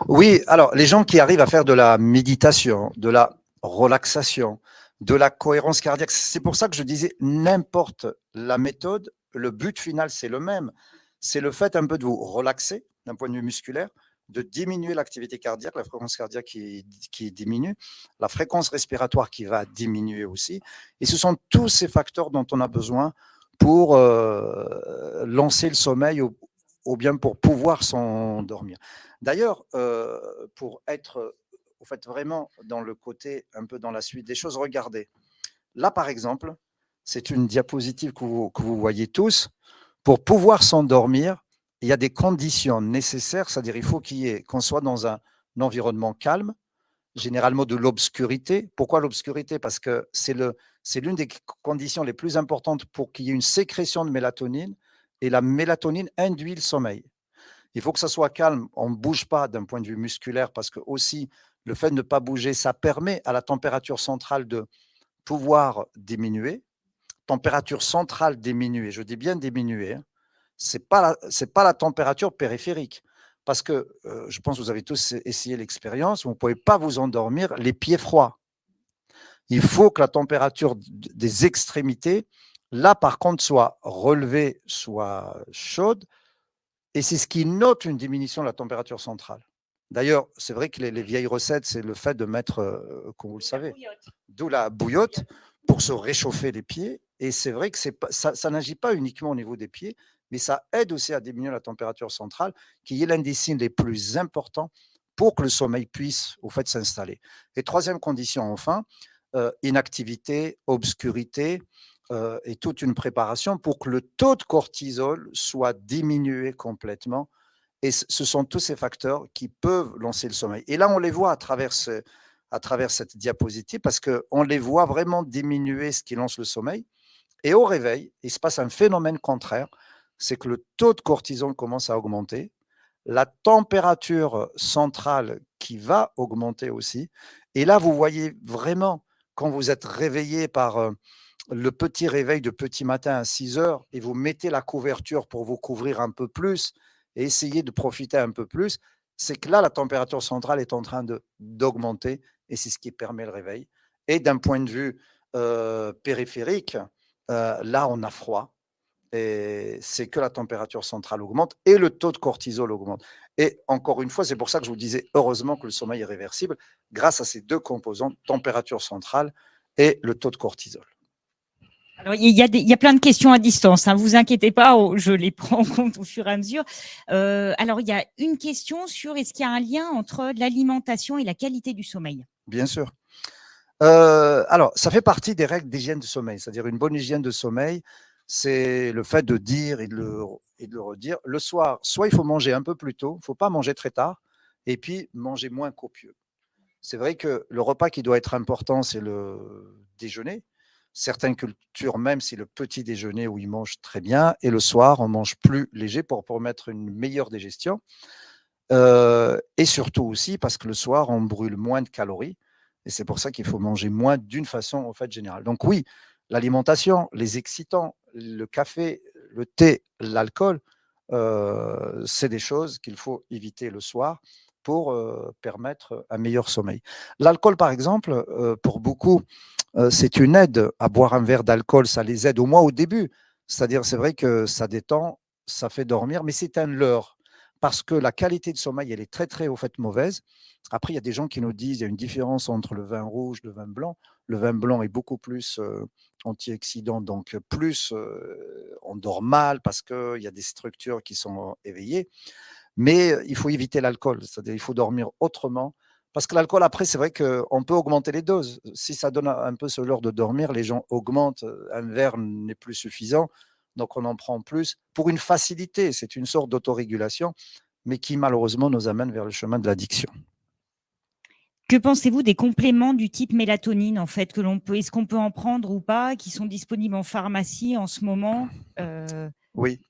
Oui, alors les gens qui arrivent à faire de la méditation, de la relaxation, de la cohérence cardiaque, c'est pour ça que je disais n'importe la méthode, le but final c'est le même. C'est le fait un peu de vous relaxer d'un point de vue musculaire, de diminuer l'activité cardiaque, la fréquence cardiaque qui diminue, la fréquence respiratoire qui va diminuer aussi. Et ce sont tous ces facteurs dont on a besoin pour lancer le sommeil ou bien pour pouvoir s'endormir. D'ailleurs, pour être vraiment dans le côté, un peu dans la suite des choses, regardez. Là, par exemple, c'est une diapositive que vous voyez tous. Pour pouvoir s'endormir, il y a des conditions nécessaires, c'est-à-dire il faut qu'on soit dans un environnement calme, généralement de l'obscurité. Pourquoi l'obscurité? Parce que c'est l'une des conditions les plus importantes pour qu'il y ait une sécrétion de mélatonine, et la mélatonine induit le sommeil. Il faut que ça soit calme, on ne bouge pas d'un point de vue musculaire parce que aussi le fait de ne pas bouger, ça permet à la température centrale de pouvoir diminuer. Température centrale diminuée, je dis bien diminuée, hein. C'est pas la température périphérique. Parce que je pense que vous avez tous essayé l'expérience, vous ne pouvez pas vous endormir les pieds froids. Il faut que la température des extrémités, là par contre, soit relevée, soit chaude. Et c'est ce qui note une diminution de la température centrale. D'ailleurs, c'est vrai que les vieilles recettes, c'est le fait de mettre, comme vous le savez, d'où la bouillotte pour se réchauffer les pieds. Et c'est vrai que ça n'agit pas uniquement au niveau des pieds, mais ça aide aussi à diminuer la température centrale, qui est l'un des signes les plus importants pour que le sommeil puisse, au fait, s'installer. Et troisième condition, enfin, inactivité, obscurité, et toute une préparation pour que le taux de cortisol soit diminué complètement. Et ce sont tous ces facteurs qui peuvent lancer le sommeil. Et là, on les voit à travers cette diapositive parce qu'on les voit vraiment diminuer ce qui lance le sommeil. Et au réveil, il se passe un phénomène contraire, c'est que le taux de cortisol commence à augmenter, la température centrale qui va augmenter aussi. Et là, vous voyez vraiment, quand vous êtes réveillé par le petit réveil de petit matin à 6 heures et vous mettez la couverture pour vous couvrir un peu plus et essayer de profiter un peu plus, c'est que là, la température centrale est en train d'augmenter et c'est ce qui permet le réveil. Et d'un point de vue périphérique, là, on a froid et c'est que la température centrale augmente et le taux de cortisol augmente. Et encore une fois, c'est pour ça que je vous disais, heureusement que le sommeil est réversible grâce à ces deux composantes, température centrale et le taux de cortisol. Alors, il y a plein de questions à distance, hein, vous inquiétez pas, je les prends en compte au fur et à mesure. Alors, il y a une question sur est-ce qu'il y a un lien entre l'alimentation et la qualité du sommeil? Bien sûr. Alors, ça fait partie des règles d'hygiène du sommeil, c'est-à-dire une bonne hygiène de sommeil, c'est le fait de dire et de le redire. Le soir, soit il faut manger un peu plus tôt, il ne faut pas manger très tard, et puis manger moins copieux. C'est vrai que le repas qui doit être important, c'est le déjeuner. Certaines cultures, même, c'est le petit déjeuner où ils mangent très bien. Et le soir, on mange plus léger pour permettre une meilleure digestion. Et surtout aussi parce que le soir, on brûle moins de calories. Et c'est pour ça qu'il faut manger moins d'une façon en fait, générale. Donc oui, l'alimentation, les excitants, le café, le thé, l'alcool, c'est des choses qu'il faut éviter le soir pour permettre un meilleur sommeil. L'alcool, par exemple, pour beaucoup, c'est une aide à boire un verre d'alcool, ça les aide au moins au début. C'est-à-dire, c'est vrai que ça détend, ça fait dormir, mais c'est un leurre parce que la qualité de sommeil, elle est très, très, au fait, mauvaise. Après, il y a des gens qui nous disent, il y a une différence entre le vin rouge, le vin blanc. Le vin blanc est beaucoup plus antioxydant, donc plus on dort mal parce qu'il y a des structures qui sont éveillées. Mais il faut éviter l'alcool, c'est-à-dire il faut dormir autrement. Parce que l'alcool, après, c'est vrai qu'on peut augmenter les doses. Si ça donne un peu ce leurre de dormir, les gens augmentent, un verre n'est plus suffisant, donc on en prend plus pour une facilité. C'est une sorte d'autorégulation, mais qui malheureusement nous amène vers le chemin de l'addiction. Que pensez-vous des compléments du type mélatonine, en fait, est-ce qu'on peut en prendre ou pas, qui sont disponibles en pharmacie en ce moment? Oui.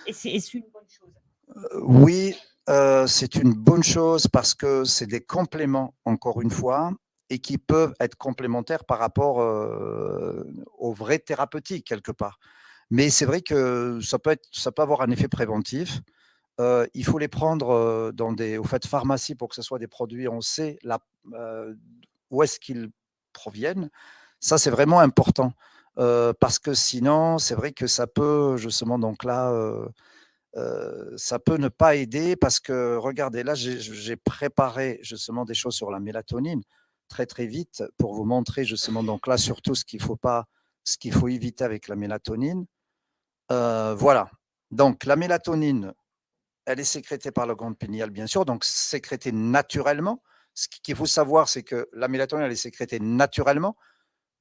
Et c'est une bonne chose? Oui, c'est une bonne chose parce que c'est des compléments, encore une fois, et qui peuvent être complémentaires par rapport aux vrais thérapeutiques, quelque part. Mais c'est vrai que ça peut avoir un effet préventif. Il faut les prendre dans au fait, pharmacies pour que ce soit des produits, on sait où est-ce qu'ils proviennent. Ça, c'est vraiment important parce que sinon, c'est vrai que ça peut, justement, donc là, ça peut ne pas aider parce que, regardez, là, j'ai préparé justement des choses sur la mélatonine très, très vite pour vous montrer justement, donc là, surtout ce qu'il faut éviter avec la mélatonine. Voilà. Donc, la mélatonine, elle est sécrétée par la glande pinéale, bien sûr, donc sécrétée naturellement. Ce qu'il faut savoir, c'est que la mélatonine, elle est sécrétée naturellement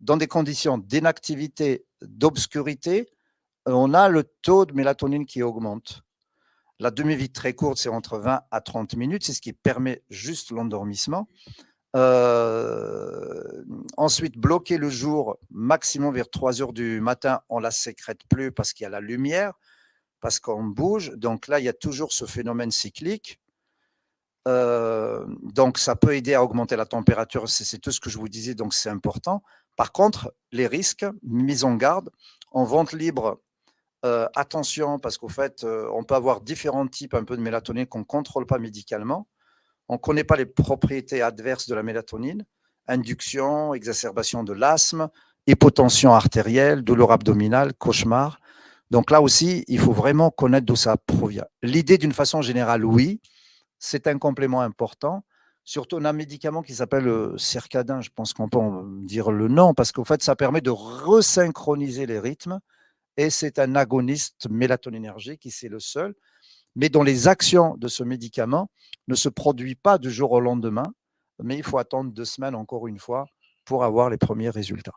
dans des conditions d'inactivité, d'obscurité. On a le taux de mélatonine qui augmente. La demi-vie très courte, c'est entre 20 à 30 minutes, c'est ce qui permet juste l'endormissement. Ensuite, bloquer le jour, maximum vers 3 heures du matin, on ne la sécrète plus parce qu'il y a la lumière, parce qu'on bouge. Donc là, il y a toujours ce phénomène cyclique. Donc, ça peut aider à augmenter la température, c'est tout ce que je vous disais, donc c'est important. Par contre, les risques, mise en garde, en vente libre, attention, parce qu'au fait, on peut avoir différents types un peu de mélatonine qu'on ne contrôle pas médicalement. On ne connaît pas les propriétés adverses de la mélatonine. induction, exacerbation de l'asthme, hypotension artérielle, douleur abdominale, cauchemar. Donc là aussi, il faut vraiment connaître d'où ça provient. L'idée, d'une façon générale, oui, c'est un complément important. Surtout, on a un médicament qui s'appelle Circadin, je pense qu'on peut en dire le nom, parce qu'en fait, ça permet de resynchroniser les rythmes, et c'est un agoniste mélatoninergique, et c'est le seul, mais dont les actions de ce médicament ne se produisent pas du jour au lendemain, mais il faut attendre 2 semaines, encore une fois, pour avoir les premiers résultats.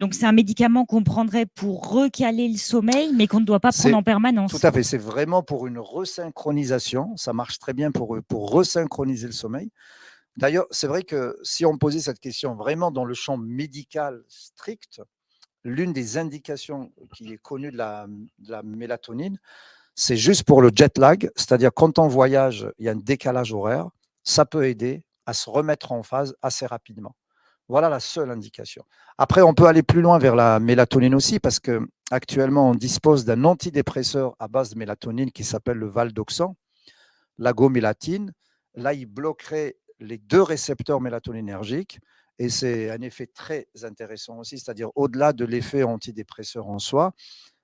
Donc, c'est un médicament qu'on prendrait pour recaler le sommeil, mais qu'on ne doit pas prendre en permanence. Tout à fait, c'est vraiment pour une resynchronisation. Ça marche très bien pour resynchroniser le sommeil. D'ailleurs, c'est vrai que si on posait cette question vraiment dans le champ médical strict, l'une des indications qui est connue de la mélatonine, c'est juste pour le jet lag, c'est-à-dire quand on voyage, il y a un décalage horaire, ça peut aider à se remettre en phase assez rapidement. Voilà la seule indication. Après, on peut aller plus loin vers la mélatonine aussi, parce qu'actuellement, on dispose d'un antidépresseur à base de mélatonine qui s'appelle le valdoxan, l'agomélatine. Là, il bloquerait les 2 récepteurs mélatoninergiques, et c'est un effet très intéressant aussi, c'est-à-dire au-delà de l'effet antidépresseur en soi,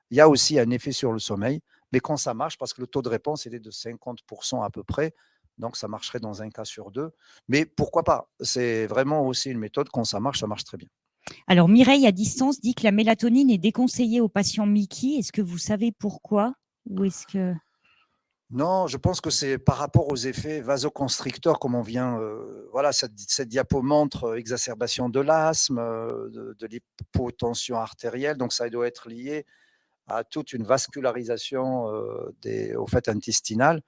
il y a aussi un effet sur le sommeil, mais quand ça marche, parce que le taux de réponse est de 50% à peu près, donc ça marcherait dans un cas sur 2. Mais pourquoi pas? C'est vraiment aussi une méthode, quand ça marche très bien. Alors, Mireille, à distance, dit que la mélatonine est déconseillée aux patients Mickey. Est-ce que vous savez pourquoi? Ou est-ce que... Non, je pense que c'est par rapport aux effets vasoconstricteurs, comme on vient, voilà, cette diapo montre exacerbation de l'asthme, de l'hypotension artérielle, donc ça doit être lié à toute une vascularisation au fait intestinale,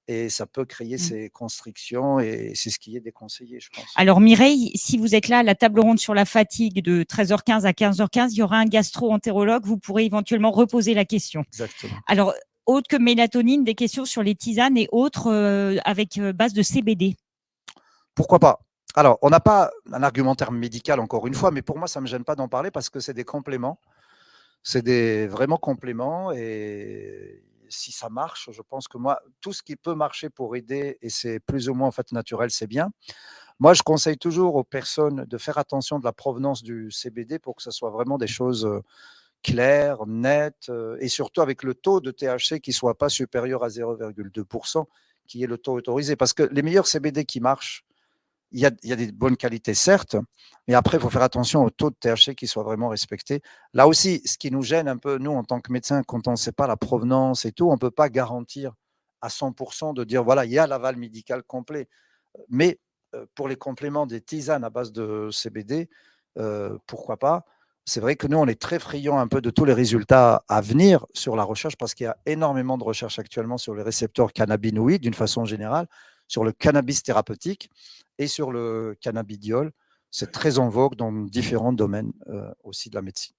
et ça peut créer ces constrictions, et c'est ce qui est déconseillé, je pense. Alors Mireille, si vous êtes là à la table ronde sur la fatigue de 13h15 à 15h15, il y aura un gastro-entérologue, vous pourrez éventuellement reposer la question. Exactement. Alors, autre que mélatonine, des questions sur les tisanes et autres avec base de CBD. Pourquoi pas? Alors, on n'a pas un argumentaire médical, encore une fois, mais pour moi, ça ne me gêne pas d'en parler, parce que c'est des compléments. C'est des vraiment compléments, et si ça marche, je pense que moi, tout ce qui peut marcher pour aider, et c'est plus ou moins en fait naturel, c'est bien. Moi, je conseille toujours aux personnes de faire attention de la provenance du CBD pour que ce soit vraiment des choses claires, nettes, et surtout avec le taux de THC qui ne soit pas supérieur à 0,2%, qui est le taux autorisé. Parce que les meilleurs CBD qui marchent, il y a des bonnes qualités, certes, mais après, il faut faire attention au taux de THC qui soit vraiment respecté. Là aussi, ce qui nous gêne un peu, nous, en tant que médecins, quand on ne sait pas la provenance et tout, on ne peut pas garantir à 100% de dire, voilà, il y a l'aval médical complet. Mais pour les compléments des tisanes à base de CBD, pourquoi pas? C'est vrai que nous, on est très friands un peu de tous les résultats à venir sur la recherche, parce qu'il y a énormément de recherches actuellement sur les récepteurs cannabinoïdes, d'une façon générale, sur le cannabis thérapeutique et sur le cannabidiol. C'est très en vogue dans différents domaines aussi de la médecine.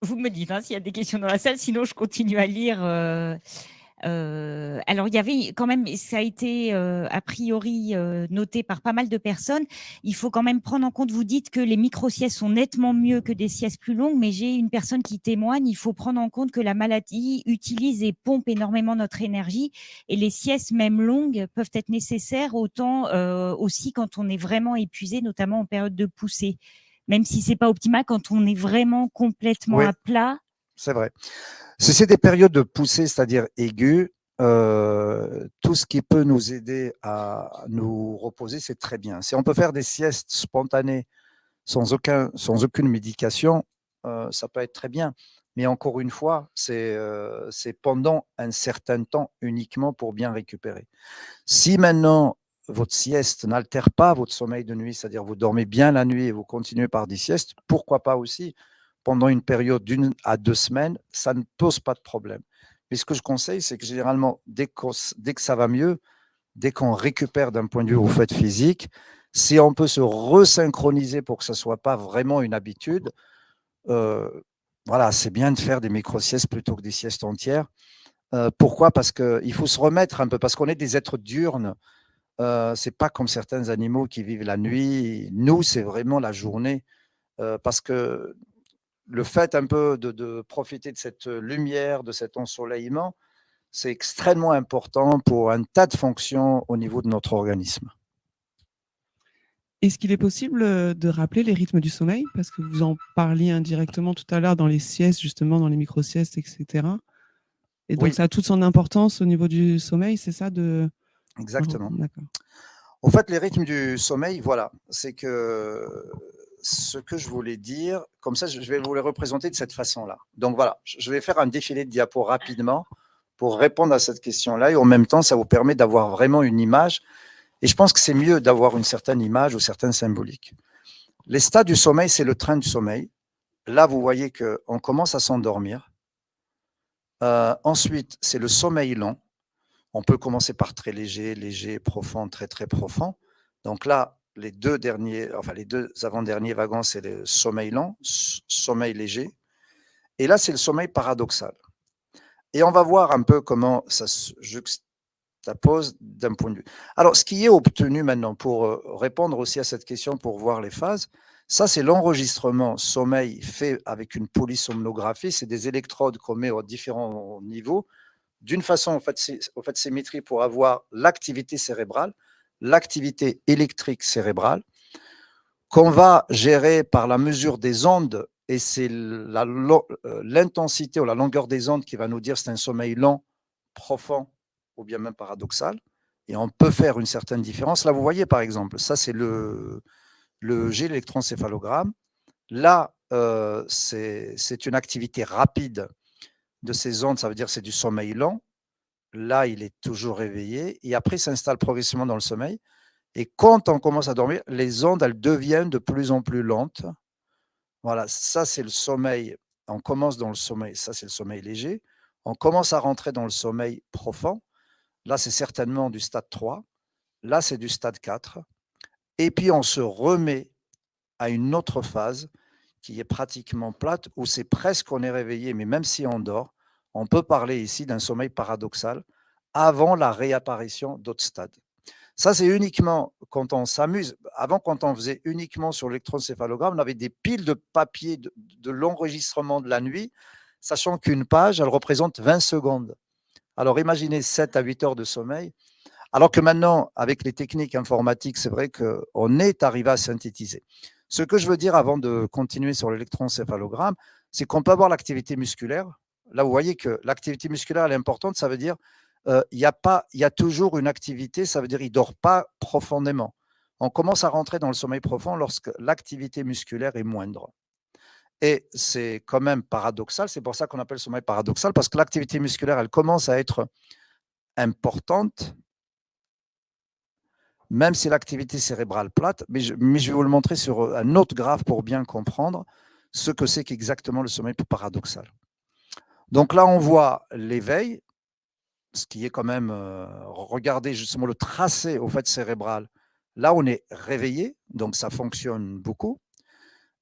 Vous me dites s'il y a des questions dans la salle, sinon je continue à lire. Alors, il y avait quand même, ça a été a priori noté par pas mal de personnes. Il faut quand même prendre en compte, vous dites que les micro-siestes sont nettement mieux que des siestes plus longues, mais j'ai une personne qui témoigne, il faut prendre en compte que la maladie utilise et pompe énormément notre énergie, et les siestes, même longues, peuvent être nécessaires autant aussi quand on est vraiment épuisé, notamment en période de poussée. Même si c'est pas optimal quand on est vraiment complètement à plat. C'est vrai. Si c'est des périodes de poussée, c'est-à-dire aiguës, tout ce qui peut nous aider à nous reposer, c'est très bien. Si on peut faire des siestes spontanées sans aucune médication, ça peut être très bien. Mais encore une fois, c'est pendant un certain temps uniquement pour bien récupérer. Si maintenant, votre sieste n'altère pas votre sommeil de nuit, c'est-à-dire vous dormez bien la nuit et vous continuez par des siestes, pourquoi pas aussi pendant une période d'1 à 2 semaines, ça ne pose pas de problème. Mais ce que je conseille, c'est que généralement, dès que ça va mieux, dès qu'on récupère d'un point de vue au fait physique, si on peut se resynchroniser pour que ça ne soit pas vraiment une habitude, voilà, c'est bien de faire des micro-siestes plutôt que des siestes entières. Pourquoi? Parce qu'il faut se remettre un peu, parce qu'on est des êtres diurnes. C'est pas comme certains animaux qui vivent la nuit. Nous, c'est vraiment la journée, parce que le fait un peu de profiter de cette lumière, de cet ensoleillement, c'est extrêmement important pour un tas de fonctions au niveau de notre organisme. Est-ce qu'il est possible de rappeler les rythmes du sommeil? Parce que vous en parliez indirectement tout à l'heure dans les siestes, justement, dans les micro-siestes, etc. Et donc, Oui. ça a toute son importance au niveau du sommeil, c'est ça de... Exactement. D'accord. En fait, les rythmes du sommeil, voilà, c'est que ce que je voulais dire, comme ça, je vais vous les représenter de cette façon-là. Donc voilà, je vais faire un défilé de diapos rapidement pour répondre à cette question-là, et en même temps, ça vous permet d'avoir vraiment une image. Et je pense que c'est mieux d'avoir une certaine image ou certaines symboliques. Les stades du sommeil, c'est le train du sommeil. Là, vous voyez qu'on commence à s'endormir. Ensuite, c'est le sommeil lent. On peut commencer par très léger, léger, profond, très, très profond. Donc là, les deux avant-derniers wagons, c'est le sommeil lent, sommeil léger. Et là, c'est le sommeil paradoxal. Et on va voir un peu comment ça se juxtapose d'un point de vue. Alors, ce qui est obtenu maintenant pour répondre aussi à cette question, pour voir les phases, ça, c'est l'enregistrement sommeil fait avec une polysomnographie. C'est des électrodes qu'on met aux différents niveaux, d'une façon, en fait, symétrie pour avoir l'activité cérébrale, l'activité électrique cérébrale, qu'on va gérer par la mesure des ondes, et c'est l'intensité ou la longueur des ondes qui va nous dire si c'est un sommeil lent, profond ou bien même paradoxal. Et on peut faire une certaine différence. Là, vous voyez, par exemple, ça, c'est le G, l'électroencéphalogramme. Là, c'est une activité rapide de ces ondes, ça veut dire que c'est du sommeil lent. Là, il est toujours réveillé et après, il s'installe progressivement dans le sommeil. Et quand on commence à dormir, les ondes, elles deviennent de plus en plus lentes. Voilà, ça, c'est le sommeil. On commence dans le sommeil, ça, c'est le sommeil léger. On commence à rentrer dans le sommeil profond. Là, c'est certainement du stade 3. Là, c'est du stade 4. Et puis, on se remet à une autre phase qui est pratiquement plate, où c'est presque on est réveillé, mais même si on dort, on peut parler ici d'un sommeil paradoxal avant la réapparition d'autres stades. Ça, c'est uniquement quand on s'amuse. Avant, quand on faisait uniquement sur l'électroencéphalogramme, on avait des piles de papier de l'enregistrement de la nuit, sachant qu'une page, elle représente 20 secondes. Alors, imaginez 7 à 8 heures de sommeil, alors que maintenant, avec les techniques informatiques, c'est vrai qu'on est arrivé à synthétiser. Ce que je veux dire avant de continuer sur l'électroencéphalogramme, c'est qu'on peut avoir l'activité musculaire. Là, vous voyez que l'activité musculaire, elle est importante, ça veut dire il y a toujours une activité, ça veut dire qu'il ne dort pas profondément. On commence à rentrer dans le sommeil profond lorsque l'activité musculaire est moindre. Et c'est quand même paradoxal, c'est pour ça qu'on appelle le sommeil paradoxal, parce que l'activité musculaire, elle commence à être importante, même si l'activité cérébrale plate, mais je vais vous le montrer sur un autre graphe pour bien comprendre ce que c'est qu'exactement le sommeil paradoxal. Donc là, on voit l'éveil, ce qui est quand même, regardez justement le tracé au fait cérébral. Là, on est réveillé, donc ça fonctionne beaucoup.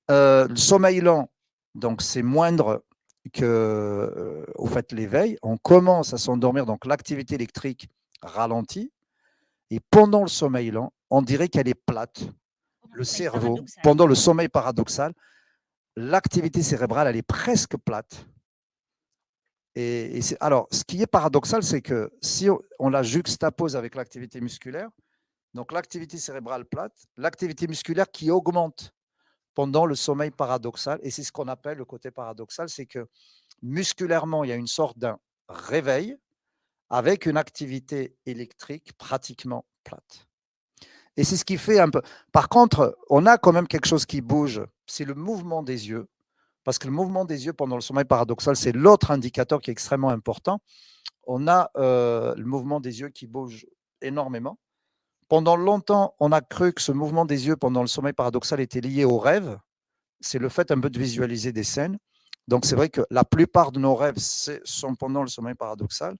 Le sommeil lent, donc c'est moindre que au fait l'éveil. On commence à s'endormir, donc l'activité électrique ralentit. Et pendant le sommeil lent, on dirait qu'elle est plate. Le cerveau, pendant le sommeil paradoxal, l'activité cérébrale, elle est presque plate. Alors, ce qui est paradoxal, c'est que si on la juxtapose avec l'activité musculaire, donc l'activité cérébrale plate, l'activité musculaire qui augmente pendant le sommeil paradoxal, et c'est ce qu'on appelle le côté paradoxal, c'est que musculairement, il y a une sorte d'un réveil avec une activité électrique pratiquement plate. Et c'est ce qui fait un peu… Par contre, on a quand même quelque chose qui bouge, c'est le mouvement des yeux. Parce que le mouvement des yeux pendant le sommeil paradoxal, c'est l'autre indicateur qui est extrêmement important. On a le mouvement des yeux qui bouge énormément. Pendant longtemps, on a cru que ce mouvement des yeux pendant le sommeil paradoxal était lié au rêve. C'est le fait un peu de visualiser des scènes. Donc, c'est vrai que la plupart de nos rêves sont pendant le sommeil paradoxal.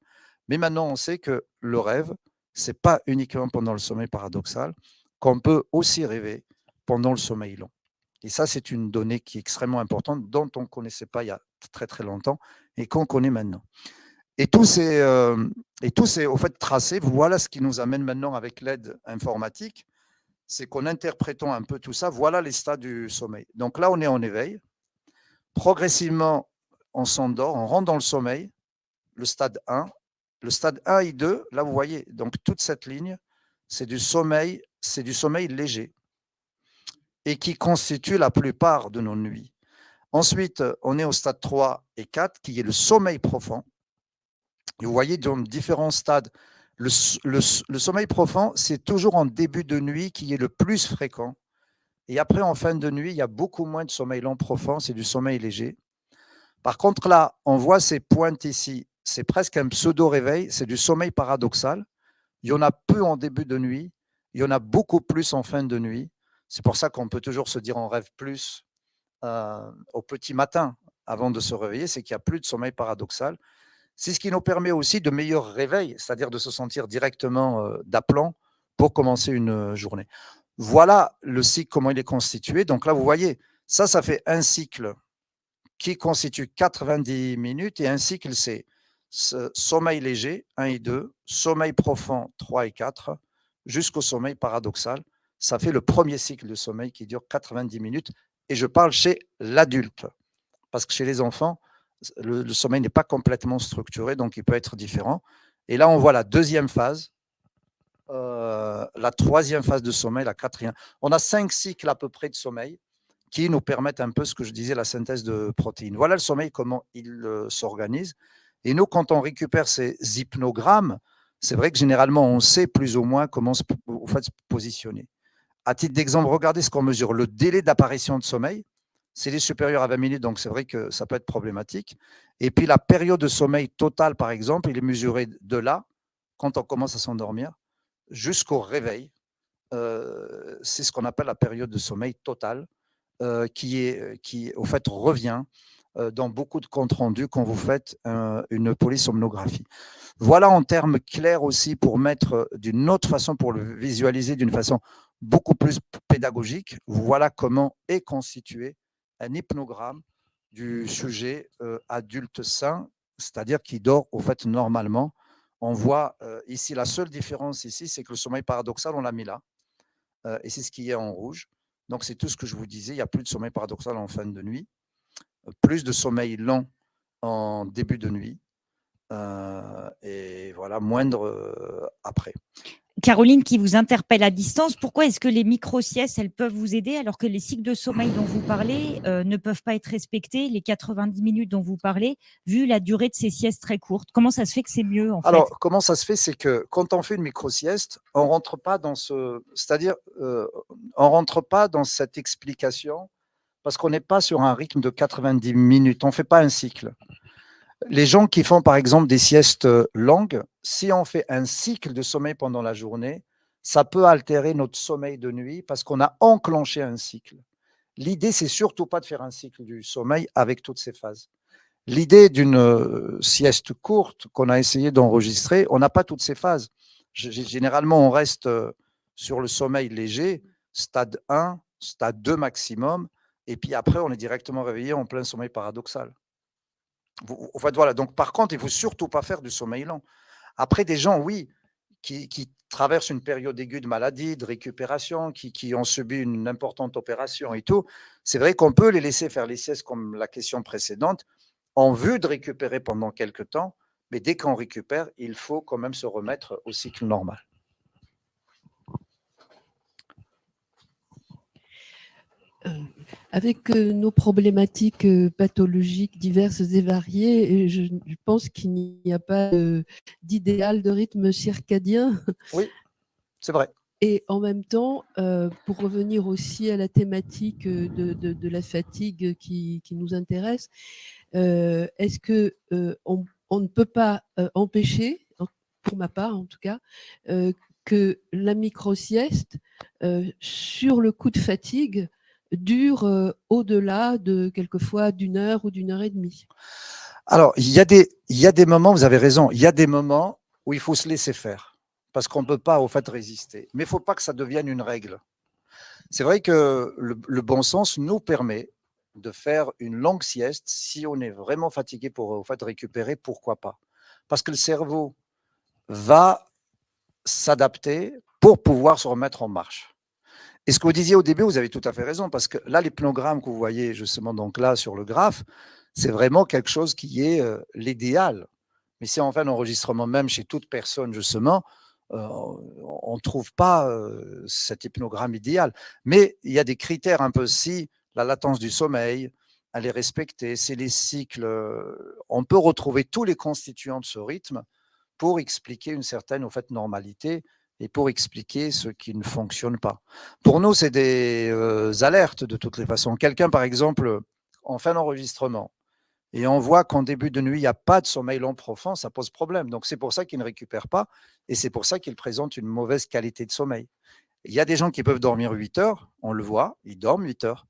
Mais maintenant, on sait que le rêve, ce n'est pas uniquement pendant le sommeil paradoxal, qu'on peut aussi rêver pendant le sommeil long. Et ça, c'est une donnée qui est extrêmement importante, dont on ne connaissait pas il y a très, très longtemps et qu'on connaît maintenant. Et tout c'est au fait tracé. Voilà ce qui nous amène maintenant avec l'aide informatique, c'est qu'en interprétant un peu tout ça, voilà les stades du sommeil. Donc là, on est en éveil. Progressivement, on s'endort, on rentre dans le sommeil, le stade 1. Le stade 1 et 2, là, vous voyez, donc toute cette ligne, c'est du sommeil léger et qui constitue la plupart de nos nuits. Ensuite, on est au stade 3 et 4, qui est le sommeil profond. Et vous voyez, dans différents stades, le sommeil profond, c'est toujours en début de nuit qui est le plus fréquent. Et après, en fin de nuit, il y a beaucoup moins de sommeil lent profond, c'est du sommeil léger. Par contre, là, on voit ces pointes ici, c'est presque un pseudo-réveil, c'est du sommeil paradoxal. Il y en a peu en début de nuit, il y en a beaucoup plus en fin de nuit. C'est pour ça qu'on peut toujours se dire on rêve plus au petit matin avant de se réveiller, c'est qu'il n'y a plus de sommeil paradoxal. C'est ce qui nous permet aussi de meilleurs réveils, c'est-à-dire de se sentir directement d'aplomb pour commencer une journée. Voilà le cycle, comment il est constitué. Donc là, vous voyez, ça fait un cycle qui constitue 90 minutes et un cycle, c'est sommeil léger, 1 et 2, sommeil profond, 3 et 4, jusqu'au sommeil paradoxal. Ça fait le premier cycle de sommeil qui dure 90 minutes. Et je parle chez l'adulte, parce que chez les enfants, le sommeil n'est pas complètement structuré, donc il peut être différent. Et là, on voit la deuxième phase, la troisième phase de sommeil, la quatrième. On a 5 cycles à peu près de sommeil qui nous permettent un peu ce que je disais, la synthèse de protéines. Voilà le sommeil, comment il s'organise. Et nous, quand on récupère ces hypnogrammes, c'est vrai que généralement, on sait plus ou moins comment se positionner. À titre d'exemple, regardez ce qu'on mesure. Le délai d'apparition de sommeil, s'il est supérieur à 20 minutes, donc c'est vrai que ça peut être problématique. Et puis la période de sommeil totale, par exemple, il est mesuré de là, quand on commence à s'endormir, jusqu'au réveil. C'est ce qu'on appelle la période de sommeil totale, qui, au fait, revient dans beaucoup de comptes rendus quand vous faites une polysomnographie. Voilà en termes clairs aussi pour mettre d'une autre façon, pour le visualiser d'une façon beaucoup plus pédagogique. Voilà comment est constitué un hypnogramme du sujet adulte sain, c'est-à-dire qui dort au fait normalement. On voit ici, la seule différence ici, c'est que le sommeil paradoxal, on l'a mis là, et c'est ce qui est en rouge. Donc c'est tout ce que je vous disais, il n'y a plus de sommeil paradoxal en fin de nuit, plus de sommeil lent en début de nuit, et voilà, moindre après. Caroline qui vous interpelle à distance, pourquoi est-ce que les micro-siestes, elles peuvent vous aider alors que les cycles de sommeil dont vous parlez ne peuvent pas être respectés, les 90 minutes dont vous parlez, vu la durée de ces siestes très courtes? Comment ça se fait que c'est mieux en fait? Alors, comment ça se fait? C'est que quand on fait une micro-sieste, on ne rentre pas dans c'est-à-dire, on rentre pas dans cette explication parce qu'on n'est pas sur un rythme de 90 minutes, on ne fait pas un cycle. Les gens qui font par exemple des siestes longues, si on fait un cycle de sommeil pendant la journée, ça peut altérer notre sommeil de nuit parce qu'on a enclenché un cycle. L'idée, c'est surtout pas de faire un cycle du sommeil avec toutes ces phases. L'idée d'une sieste courte qu'on a essayé d'enregistrer, on n'a pas toutes ces phases. Généralement, on reste sur le sommeil léger, stade 1, stade 2 maximum, et puis après, on est directement réveillé en plein sommeil paradoxal. En fait, voilà. Donc, par contre, il ne faut surtout pas faire du sommeil lent. Après, des gens, oui, qui traversent une période aiguë de maladie, de récupération, qui ont subi une importante opération et tout, c'est vrai qu'on peut les laisser faire les siestes comme la question précédente, en vue de récupérer pendant quelques temps, mais dès qu'on récupère, il faut quand même se remettre au cycle normal. Avec nos problématiques pathologiques diverses et variées, je pense qu'il n'y a pas d'idéal de rythme circadien. Oui, c'est vrai. Et en même temps, pour revenir aussi à la thématique de la fatigue qui nous intéresse, est-ce que on ne peut pas empêcher, pour ma part en tout cas, que la micro-sieste, sur le coup de fatigue, dure au-delà de quelquefois d'1 heure ou d'1 heure et demie? Alors, il y a des moments, vous avez raison, il y a des moments où il faut se laisser faire, parce qu'on ne peut pas, au fait, résister. Mais il ne faut pas que ça devienne une règle. C'est vrai que le bon sens nous permet de faire une longue sieste. Si on est vraiment fatigué pour, au fait, récupérer, pourquoi pas? Parce que le cerveau va s'adapter pour pouvoir se remettre en marche. Et ce que vous disiez au début, vous avez tout à fait raison, parce que là, l'hypnogramme que vous voyez justement donc là sur le graphe, c'est vraiment quelque chose qui est l'idéal. Mais si on fait un enregistrement, même chez toute personne, justement, on ne trouve pas cet hypnogramme idéal. Mais il y a des critères un peu, si la latence du sommeil, elle est respectée, c'est les cycles, on peut retrouver tous les constituants de ce rythme pour expliquer une certaine, en fait, normalité et pour expliquer ce qui ne fonctionne pas. Pour nous, c'est des alertes de toutes les façons. Quelqu'un, par exemple, on fait un enregistrement et on voit qu'en début de nuit, il n'y a pas de sommeil long profond, ça pose problème. Donc, c'est pour ça qu'il ne récupère pas et c'est pour ça qu'il présente une mauvaise qualité de sommeil. Il y a des gens qui peuvent dormir 8 heures, on le voit, ils dorment 8 heures.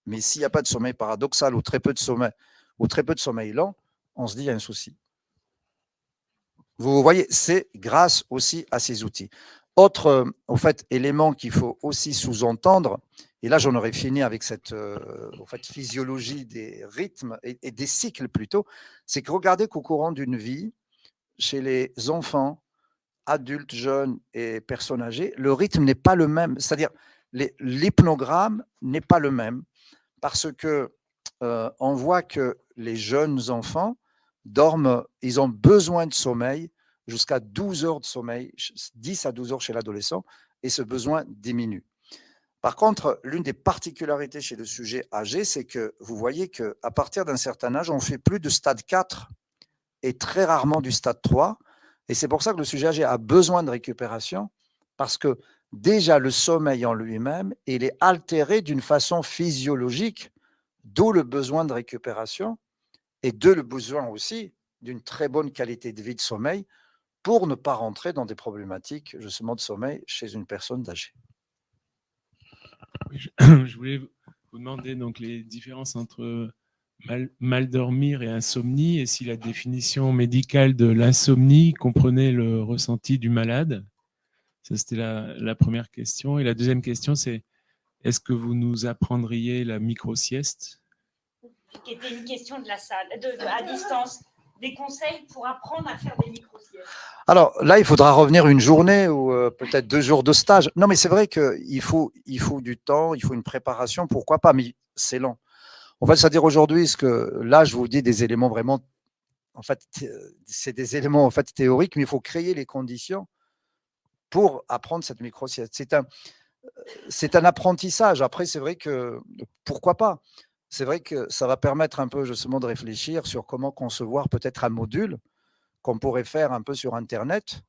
Mais s'il n'y a pas de sommeil paradoxal ou très peu de sommeil lent, on se dit qu'il y a un souci. Vous voyez, c'est grâce aussi à ces outils. Autre en fait, élément qu'il faut aussi sous-entendre, et là j'en aurais fini avec cette en fait, physiologie des rythmes et des cycles plutôt, c'est que regardez qu'au courant d'une vie, chez les enfants, adultes, jeunes et personnes âgées, le rythme n'est pas le même. C'est-à-dire l'hypnogramme n'est pas le même parce que on voit que les jeunes enfants dorment, ils ont besoin de sommeil jusqu'à 12 heures de sommeil, 10 à 12 heures chez l'adolescent, et ce besoin diminue. Par contre, l'une des particularités chez le sujet âgé, c'est que vous voyez qu'à partir d'un certain âge, on ne fait plus de stade 4 et très rarement du stade 3. Et c'est pour ça que le sujet âgé a besoin de récupération, parce que déjà le sommeil en lui-même, il est altéré d'une façon physiologique, d'où le besoin de récupération et de le besoin aussi d'une très bonne qualité de vie de sommeil pour ne pas rentrer dans des problématiques justement de sommeil chez une personne âgée. Je voulais vous demander donc les différences entre mal dormir et insomnie, et si la définition médicale de l'insomnie comprenait le ressenti du malade. Ça, c'était la première question. Et la deuxième question, c'est est-ce que vous nous apprendriez la micro-sieste? Qui était une question de la salle, à distance. Des conseils pour apprendre à faire des micro-siestes. Alors là, il faudra revenir une journée ou peut-être 2 jours de stage. Non, mais c'est vrai qu'il faut du temps, il faut une préparation, pourquoi pas, mais c'est lent. On va se dire aujourd'hui, ce que là, je vous dis des éléments vraiment, en fait, c'est des éléments en fait théoriques, mais il faut créer les conditions pour apprendre cette micro-sieste. C'est un apprentissage. Après, c'est vrai que pourquoi pas. C'est vrai que ça va permettre un peu justement de réfléchir sur comment concevoir peut-être un module qu'on pourrait faire un peu sur Internet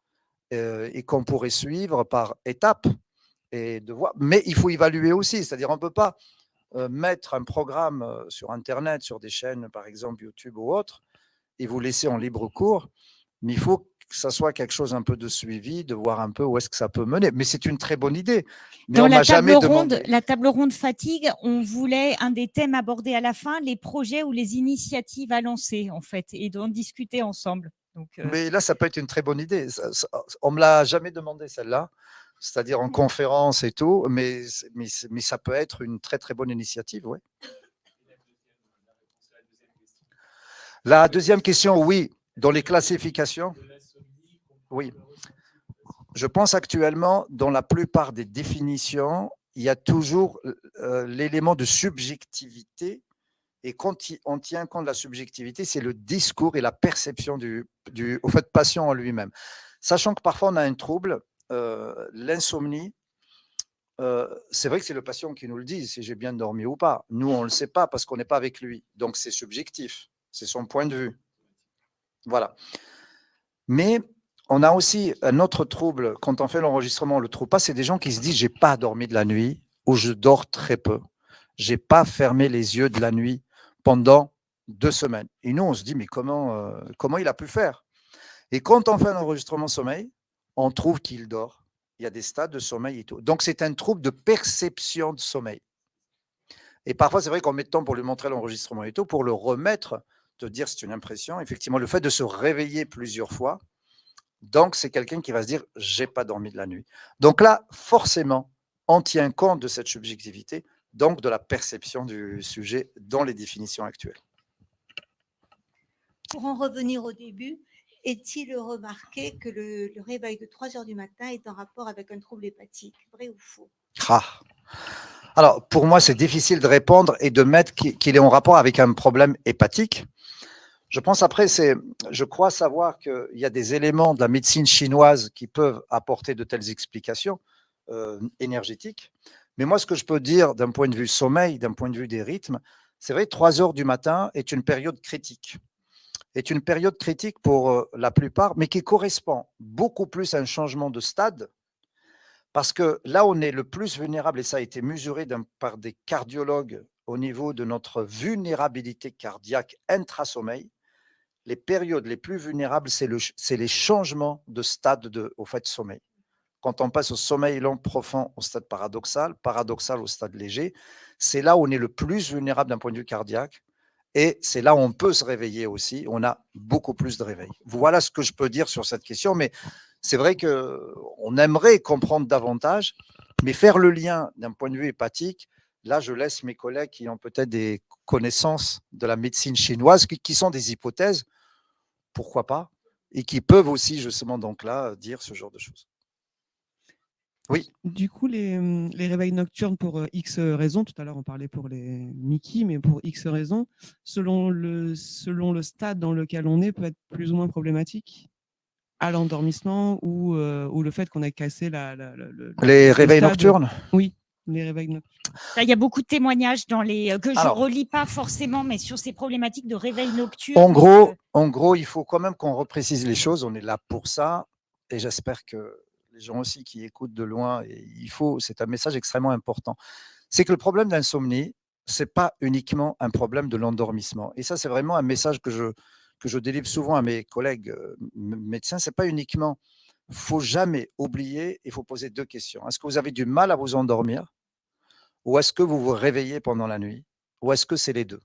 et qu'on pourrait suivre par étapes et de voir. Mais il faut évaluer aussi, c'est-à-dire on ne peut pas mettre un programme sur Internet, sur des chaînes par exemple YouTube ou autres, et vous laisser en libre cours, mais il faut que ça soit quelque chose un peu de suivi, de voir un peu où est-ce que ça peut mener. Mais c'est une très bonne idée. Mais Dans on la m'a table jamais ronde, demandé. la table ronde fatigue, on voulait un des thèmes abordés à la fin, les projets ou les initiatives à lancer en fait, et d'en discuter ensemble. Donc, Mais là, ça peut être une très bonne idée. On ne me l'a jamais demandé, celle-là, c'est-à-dire en conférence et tout, mais ça peut être une très, très bonne initiative, oui. La deuxième question, oui, dans les classifications, oui. Je pense actuellement, dans la plupart des définitions, il y a toujours l'élément de subjectivité. Et quand on tient compte de la subjectivité, c'est le discours et la perception du au fait, patient en lui-même. Sachant que parfois on a un trouble, l'insomnie, c'est vrai que c'est le patient qui nous le dit, si j'ai bien dormi ou pas. Nous, on ne le sait pas parce qu'on n'est pas avec lui. Donc c'est subjectif, c'est son point de vue. Voilà. Mais on a aussi un autre trouble, quand on fait l'enregistrement, on ne le trouve pas, c'est des gens qui se disent « j'ai pas dormi de la nuit » ou « je dors très peu ». J'ai pas fermé les yeux de la nuit pendant 2 semaines. Et nous, on se dit, mais comment il a pu faire? Et quand on fait un enregistrement sommeil, on trouve qu'il dort. Il y a des stades de sommeil et tout. Donc, c'est un trouble de perception de sommeil. Et parfois, c'est vrai qu'on met le temps pour lui montrer l'enregistrement et tout, pour le remettre, te dire c'est une impression. Effectivement, le fait de se réveiller plusieurs fois, donc c'est quelqu'un qui va se dire, j'ai pas dormi de la nuit. Donc là, forcément, on tient compte de cette subjectivité, donc de la perception du sujet dans les définitions actuelles. Pour en revenir au début, est-il remarqué que le réveil de 3 heures du matin est en rapport avec un trouble hépatique, vrai ou faux? Alors, pour moi, c'est difficile de répondre et de mettre qu'il est en rapport avec un problème hépatique, Je pense après, je crois savoir qu'il y a des éléments de la médecine chinoise qui peuvent apporter de telles explications énergétiques. Mais moi, ce que je peux dire d'un point de vue sommeil, d'un point de vue des rythmes, c'est vrai, 3 heures du matin est une période critique. Est une période critique pour la plupart, mais qui correspond beaucoup plus à un changement de stade. Parce que là, on est le plus vulnérable, et ça a été mesuré par des cardiologues au niveau de notre vulnérabilité cardiaque intra-sommeil. Les périodes les plus vulnérables, c'est les changements de stade au fait de sommeil. Quand on passe au sommeil long profond au stade paradoxal au stade léger, c'est là où on est le plus vulnérable d'un point de vue cardiaque. Et c'est là où on peut se réveiller aussi. On a beaucoup plus de réveil. Voilà ce que je peux dire sur cette question. Mais c'est vrai qu'on aimerait comprendre davantage, mais faire le lien d'un point de vue hépatique, là, je laisse mes collègues qui ont peut-être des connaissances de la médecine chinoise, qui sont des hypothèses, pourquoi pas, et qui peuvent aussi, justement, donc là, dire ce genre de choses. Oui. Du coup, les réveils nocturnes pour X raisons, tout à l'heure on parlait pour les Mickey, mais pour X raisons, selon le stade dans lequel on est, peut être plus ou moins problématique à l'endormissement ou le fait qu'on ait cassé les réveils stade. Nocturnes. Oui, les réveils nocturnes. Ça, il y a beaucoup de témoignages dans que je ne relis pas forcément, mais sur ces problématiques de réveil nocturne. En gros, il faut quand même qu'on reprécise les choses. On est là pour ça, et j'espère que les gens aussi qui écoutent de loin, c'est un message extrêmement important. C'est que le problème d'insomnie, c'est pas uniquement un problème de l'endormissement. Et ça, c'est vraiment un message que je délivre souvent à mes collègues médecins. C'est pas uniquement, faut jamais oublier, il faut poser 2 questions. Est-ce que vous avez du mal à vous endormir? Ou est-ce que vous vous réveillez pendant la nuit? Ou est-ce que c'est les 2?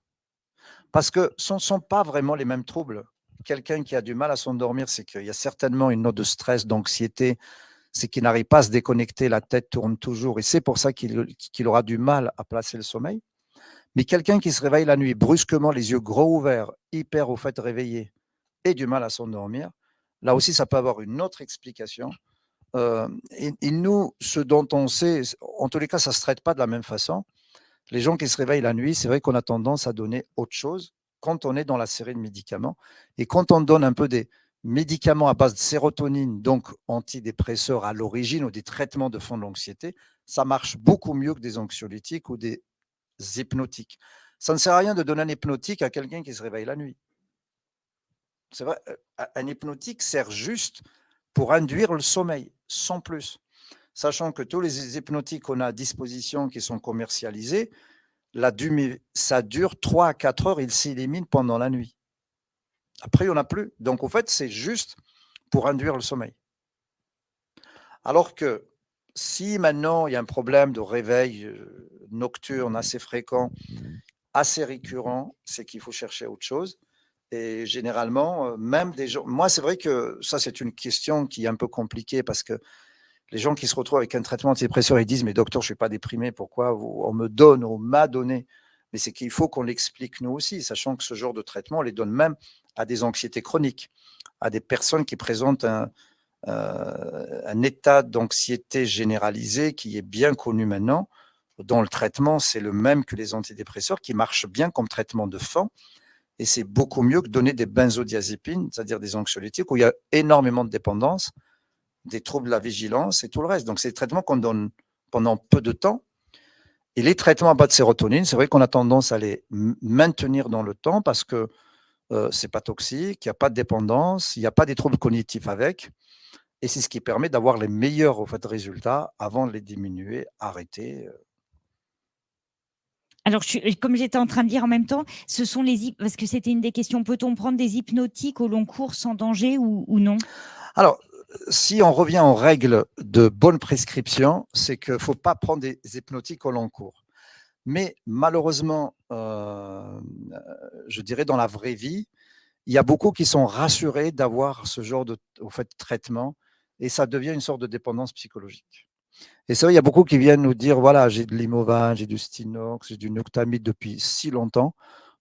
Parce que ce ne sont pas vraiment les mêmes troubles. Quelqu'un qui a du mal à s'endormir, c'est qu'il y a certainement une note de stress, d'anxiété, c'est qu'il n'arrive pas à se déconnecter, la tête tourne toujours, et c'est pour ça qu'il aura du mal à placer le sommeil. Mais quelqu'un qui se réveille la nuit, brusquement, les yeux gros ouverts, hyper au fait réveillé, et du mal à s'endormir, là aussi, ça peut avoir une autre explication. Et nous, ce dont on sait, en tous les cas, ça ne se traite pas de la même façon. Les gens qui se réveillent la nuit, c'est vrai qu'on a tendance à donner autre chose quand on est dans la série de médicaments. Et quand on donne un peu des médicaments à base de sérotonine, donc antidépresseurs à l'origine ou des traitements de fond de l'anxiété, ça marche beaucoup mieux que des anxiolytiques ou des hypnotiques. Ça ne sert à rien de donner un hypnotique à quelqu'un qui se réveille la nuit. C'est vrai, un hypnotique sert juste pour induire le sommeil, sans plus. Sachant que tous les hypnotiques qu'on a à disposition qui sont commercialisés, ça dure 3 à 4 heures, ils s'éliminent pendant la nuit. Après, il n'y en a plus. Donc, en fait, c'est juste pour induire le sommeil. Alors que si maintenant, il y a un problème de réveil nocturne assez fréquent, assez récurrent, c'est qu'il faut chercher autre chose. Et généralement, même des gens… Moi, c'est vrai que ça, c'est une question qui est un peu compliquée parce que les gens qui se retrouvent avec un traitement antidépresseur, ils disent « Mais docteur, je ne suis pas déprimé, pourquoi on m'a donné ?» Mais c'est qu'il faut qu'on l'explique nous aussi, sachant que ce genre de traitement, on les donne même à des anxiétés chroniques, à des personnes qui présentent un état d'anxiété généralisé qui est bien connu maintenant, dont le traitement, c'est le même que les antidépresseurs, qui marche bien comme traitement de fond. Et c'est beaucoup mieux que donner des benzodiazépines, c'est-à-dire des anxiolytiques, où il y a énormément de dépendance, des troubles de la vigilance et tout le reste. Donc, c'est des traitements qu'on donne pendant peu de temps. Et les traitements à base de sérotonine, c'est vrai qu'on a tendance à les maintenir dans le temps parce que ce n'est pas toxique, il n'y a pas de dépendance, il n'y a pas des troubles cognitifs avec. Et c'est ce qui permet d'avoir les meilleurs résultats avant de les diminuer, arrêter. Alors, comme j'étais en train de dire en même temps, ce sont parce que c'était une des questions, peut-on prendre des hypnotiques au long cours sans danger ou non? Alors, si on revient aux règles de bonne prescription, c'est qu'il ne faut pas prendre des hypnotiques au long cours. Mais malheureusement, je dirais dans la vraie vie, il y a beaucoup qui sont rassurés d'avoir ce genre de traitement et ça devient une sorte de dépendance psychologique. Et c'est vrai, il y a beaucoup qui viennent nous dire, voilà, j'ai de l'Imovane, j'ai du Stinox, j'ai du Noctamide depuis si longtemps.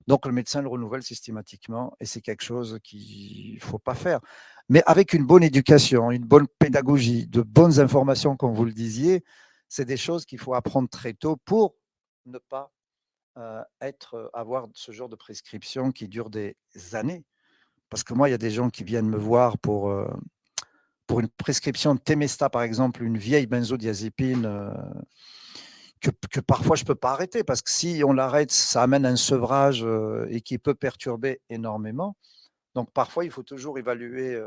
Donc, le médecin le renouvelle systématiquement et c'est quelque chose qu'il ne faut pas faire. Mais avec une bonne éducation, une bonne pédagogie, de bonnes informations, comme vous le disiez, c'est des choses qu'il faut apprendre très tôt pour ne pas avoir ce genre de prescription qui dure des années. parce que moi, il y a des gens qui viennent me voir pour une prescription de Temesta, par exemple, une vieille benzodiazépine que parfois je ne peux pas arrêter, parce que si on l'arrête, ça amène un sevrage et qui peut perturber énormément. Donc parfois, il faut toujours évaluer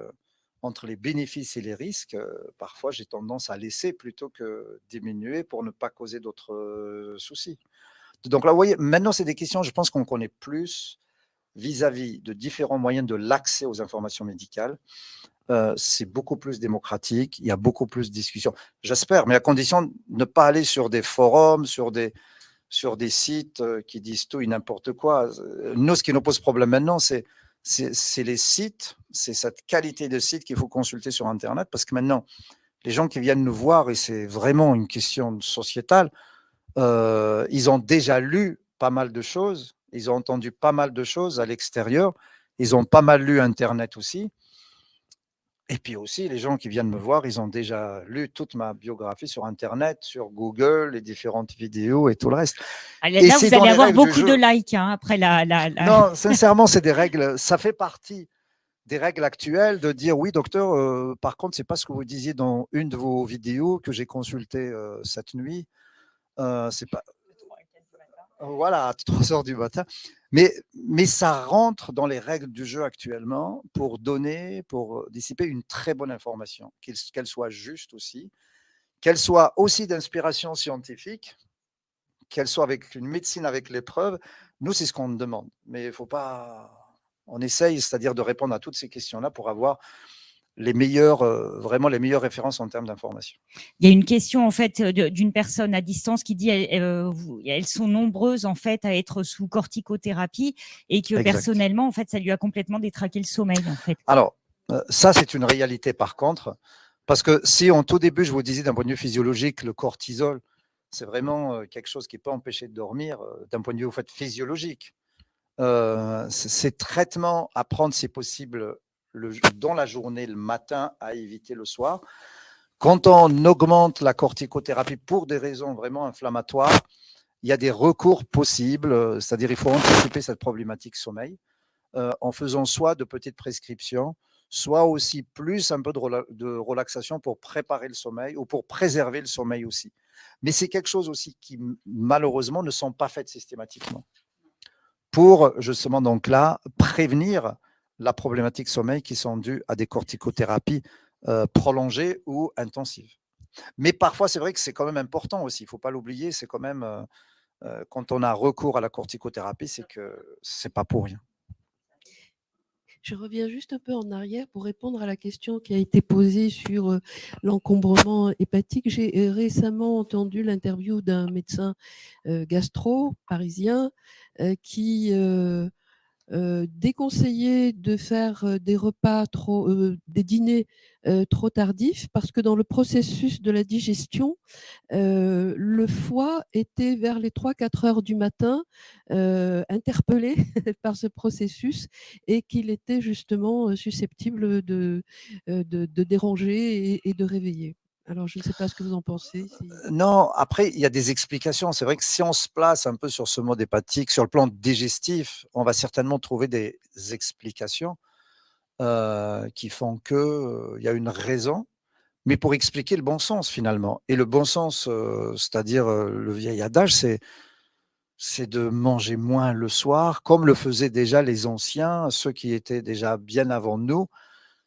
entre les bénéfices et les risques. Parfois, j'ai tendance à laisser plutôt que diminuer pour ne pas causer d'autres soucis. Donc là, vous voyez, maintenant, c'est des questions, je pense qu'on connaît plus vis-à-vis de différents moyens de l'accès aux informations médicales. C'est beaucoup plus démocratique, il y a beaucoup plus de discussions. J'espère, mais à condition de ne pas aller sur des forums, sur des sites qui disent tout et n'importe quoi. Nous, ce qui nous pose problème maintenant, c'est les sites, c'est cette qualité de site qu'il faut consulter sur Internet, parce que maintenant, les gens qui viennent nous voir, et c'est vraiment une question sociétale, ils ont déjà lu pas mal de choses, ils ont entendu pas mal de choses à l'extérieur, ils ont pas mal lu Internet aussi. Et puis aussi, les gens qui viennent me voir, ils ont déjà lu toute ma biographie sur Internet, sur Google, les différentes vidéos et tout le reste. Là, Et vous c'est dans allez les avoir règles du beaucoup de jeu. likes hein, après la. Non, sincèrement, c'est des règles, ça fait partie des règles actuelles de dire oui, docteur, par contre, c'est pas ce que vous disiez dans une de vos vidéos que j'ai consultée cette nuit. C'est pas. Voilà, à 3 heures du matin. Mais ça rentre dans les règles du jeu actuellement pour donner, pour dissiper une très bonne information, qu'elle soit juste aussi, qu'elle soit aussi d'inspiration scientifique, qu'elle soit avec une médecine avec les preuves. Nous, c'est ce qu'on demande. Mais il faut pas. On essaye, c'est-à-dire de répondre à toutes ces questions-là pour avoir les meilleures, vraiment les meilleures références en termes d'information. Il y a une question en fait d'une personne à distance qui dit elles sont nombreuses en fait à être sous corticothérapie et que Exact. personnellement en fait ça lui a complètement détraqué le sommeil en fait. Alors ça c'est une réalité par contre, parce que si en tout début je vous disais d'un point de vue physiologique le cortisol c'est vraiment quelque chose qui peut empêcher de dormir d'un point de vue en fait physiologique. Ces traitements à prendre si possible dans la journée, le matin, à éviter le soir. Quand on augmente la corticothérapie pour des raisons vraiment inflammatoires, il y a des recours possibles, c'est-à-dire il faut anticiper cette problématique sommeil en faisant soit de petites prescriptions, soit aussi plus un peu de relaxation pour préparer le sommeil ou pour préserver le sommeil aussi. Mais c'est quelque chose aussi qui malheureusement ne sont pas faites systématiquement pour justement donc là prévenir la problématique sommeil qui sont dues à des corticothérapies prolongées ou intensives. Mais parfois, c'est vrai que c'est quand même important aussi, il ne faut pas l'oublier, c'est quand même, quand on a recours à la corticothérapie, c'est que ce n'est pas pour rien. Je reviens juste un peu en arrière pour répondre à la question qui a été posée sur l'encombrement hépatique. J'ai récemment entendu l'interview d'un médecin gastro parisien qui déconseillait de faire des repas des dîners trop tardifs parce que dans le processus de la digestion, le foie était vers les 3-4 heures du matin interpellé par ce processus et qu'il était justement susceptible de déranger et de réveiller. Alors, je ne sais pas ce que vous en pensez. Non, après, il y a des explications. C'est vrai que si on se place un peu sur ce mode hépatique, sur le plan digestif, on va certainement trouver des explications qui font qu'il y a une raison, mais pour expliquer le bon sens finalement. Et le bon sens, c'est-à-dire le vieil adage, c'est de manger moins le soir, comme le faisaient déjà les anciens, ceux qui étaient déjà bien avant nous.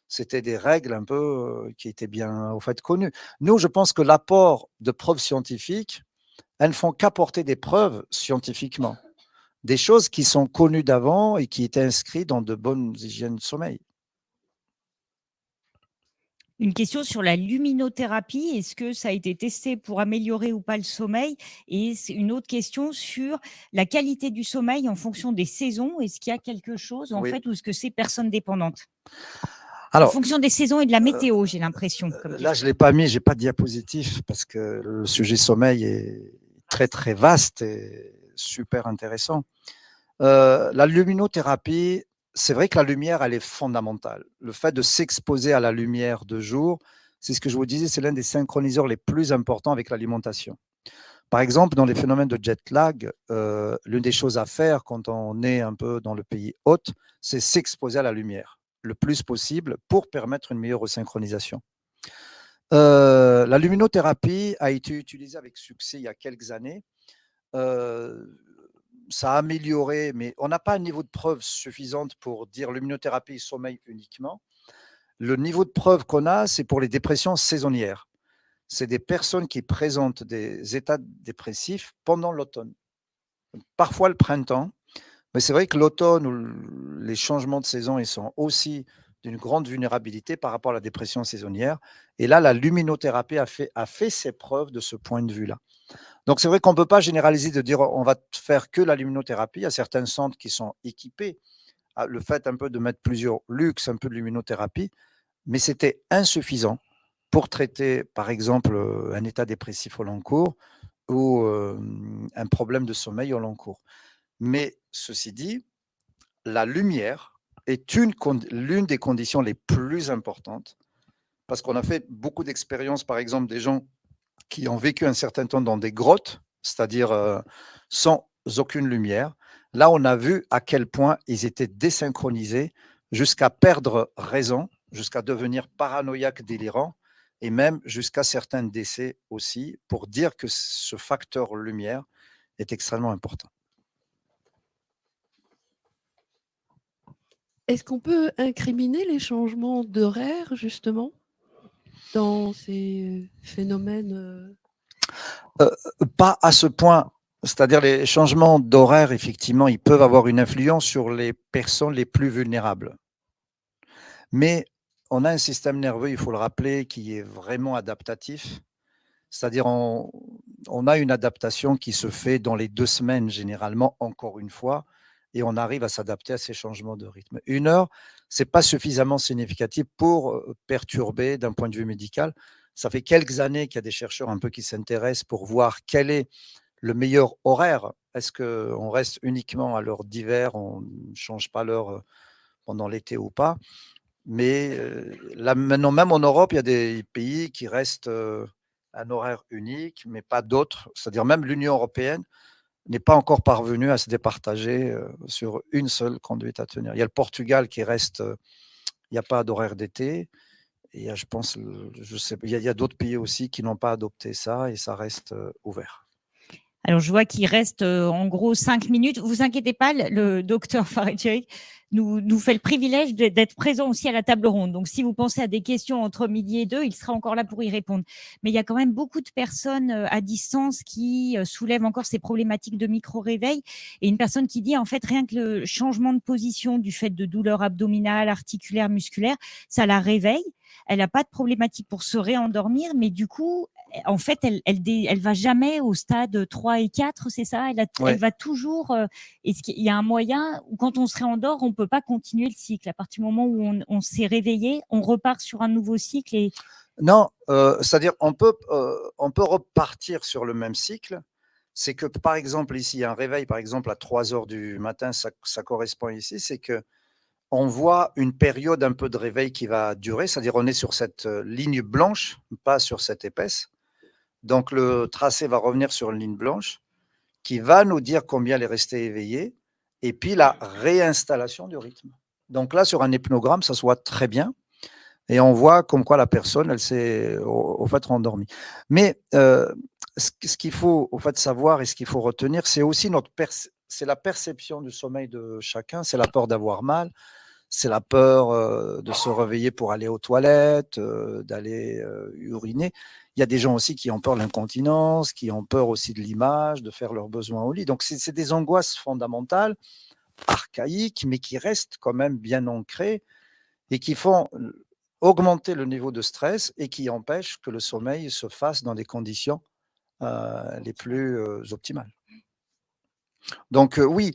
C'était des règles un peu qui étaient bien au fait connues. Nous, je pense que l'apport de preuves scientifiques, elles ne font qu'apporter des preuves scientifiquement, des choses qui sont connues d'avant et qui étaient inscrites dans de bonnes hygiènes de sommeil. Une question sur la luminothérapie. Est-ce que ça a été testé pour améliorer ou pas le sommeil? Et c'est une autre question sur la qualité du sommeil en fonction des saisons. Est-ce qu'il y a quelque chose en fait ou est-ce que c'est personne dépendante? Alors, en fonction des saisons et de la météo, j'ai l'impression. Là, je ne l'ai pas mis, je n'ai pas de diapositive parce que le sujet sommeil est très, très vaste et super intéressant. La luminothérapie, c'est vrai que la lumière, elle est fondamentale. Le fait de s'exposer à la lumière de jour, c'est ce que je vous disais, c'est l'un des synchroniseurs les plus importants avec l'alimentation. Par exemple, dans les phénomènes de jet lag, l'une des choses à faire quand on est un peu dans le pays hôte, c'est s'exposer à la lumière. le plus possible pour permettre une meilleure resynchronisation. La luminothérapie a été utilisée avec succès il y a quelques années. Ça a amélioré, mais on n'a pas un niveau de preuve suffisante pour dire luminothérapie et sommeil uniquement. Le niveau de preuve qu'on a, c'est pour les dépressions saisonnières. C'est des personnes qui présentent des états dépressifs pendant l'automne. Parfois le printemps, mais c'est vrai que l'automne ou les changements de saison, ils sont aussi d'une grande vulnérabilité par rapport à la dépression saisonnière. Et là, la luminothérapie a fait ses preuves de ce point de vue-là. Donc, c'est vrai qu'on ne peut pas généraliser de dire on va faire que la luminothérapie. Il y a certains centres qui sont équipés. Le fait un peu de mettre plusieurs luxe, un peu de luminothérapie, mais c'était insuffisant pour traiter, par exemple, un état dépressif au long cours ou un problème de sommeil au long cours. Mais ceci dit, la lumière est l'une des conditions les plus importantes parce qu'on a fait beaucoup d'expériences, par exemple, des gens qui ont vécu un certain temps dans des grottes, c'est-à-dire sans aucune lumière. Là, on a vu à quel point ils étaient désynchronisés jusqu'à perdre raison, jusqu'à devenir paranoïaques, délirants, et même jusqu'à certains décès aussi, pour dire que ce facteur lumière est extrêmement important. Est-ce qu'on peut incriminer les changements d'horaire, justement, dans ces phénomènes Pas à ce point. C'est-à-dire les changements d'horaire, effectivement, ils peuvent avoir une influence sur les personnes les plus vulnérables. Mais on a un système nerveux, il faut le rappeler, qui est vraiment adaptatif. C'est-à-dire on a une adaptation qui se fait dans les 2 semaines généralement, encore une fois, et on arrive à s'adapter à ces changements de rythme. 1 heure, c'est pas suffisamment significatif pour perturber d'un point de vue médical. Ça fait quelques années qu'il y a des chercheurs un peu qui s'intéressent pour voir quel est le meilleur horaire. Est-ce qu'on reste uniquement à l'heure d'hiver, on ne change pas l'heure pendant l'été ou pas? Mais là, maintenant, même en Europe, il y a des pays qui restent un horaire unique, mais pas d'autres. C'est-à-dire même l'Union européenne n'est pas encore parvenue à se départager sur une seule conduite à tenir. Il y a le Portugal qui reste, il n'y a pas d'horaire d'été. Et il y a, je pense, je sais, il y a d'autres pays aussi qui n'ont pas adopté ça et ça reste ouvert. Alors, je vois qu'il reste en gros 5 minutes. Vous inquiétez pas, le docteur Faragiri nous fait le privilège d'être présent aussi à la table ronde. Donc, si vous pensez à des questions entre midi et 2, il sera encore là pour y répondre. Mais il y a quand même beaucoup de personnes à distance qui soulèvent encore ces problématiques de micro-réveil. Et une personne qui dit, en fait, rien que le changement de position du fait de douleurs abdominales, articulaires, musculaires, ça la réveille. Elle n'a pas de problématique pour se réendormir, mais du coup, en fait, elle va jamais au stade 3 et 4, c'est ça? Elle va toujours. Est-ce qu'il y a un moyen où, quand on se réendort, on peut pas continuer le cycle? À partir du moment où on s'est réveillé, on repart sur un nouveau cycle et... Non, c'est-à-dire on peut repartir sur le même cycle. C'est que, par exemple, ici, un réveil, par exemple, à 3 heures du matin, ça correspond ici, c'est que on voit une période un peu de réveil qui va durer, c'est-à-dire on est sur cette ligne blanche, pas sur cette épaisse. Donc le tracé va revenir sur une ligne blanche qui va nous dire combien elle est restée éveillée et puis la réinstallation du rythme. Donc là, sur un hypnogramme, ça se voit très bien et on voit comme quoi la personne, elle s'est au fait rendormie. Mais ce qu'il faut au fait savoir et ce qu'il faut retenir, c'est aussi c'est la perception du sommeil de chacun, c'est la peur d'avoir mal, c'est la peur de se réveiller pour aller aux toilettes, d'aller uriner. Il y a des gens aussi qui ont peur de l'incontinence, qui ont peur aussi de l'image, de faire leurs besoins au lit. Donc, c'est des angoisses fondamentales, archaïques, mais qui restent quand même bien ancrées et qui font augmenter le niveau de stress et qui empêchent que le sommeil se fasse dans des conditions les plus optimales. Donc oui,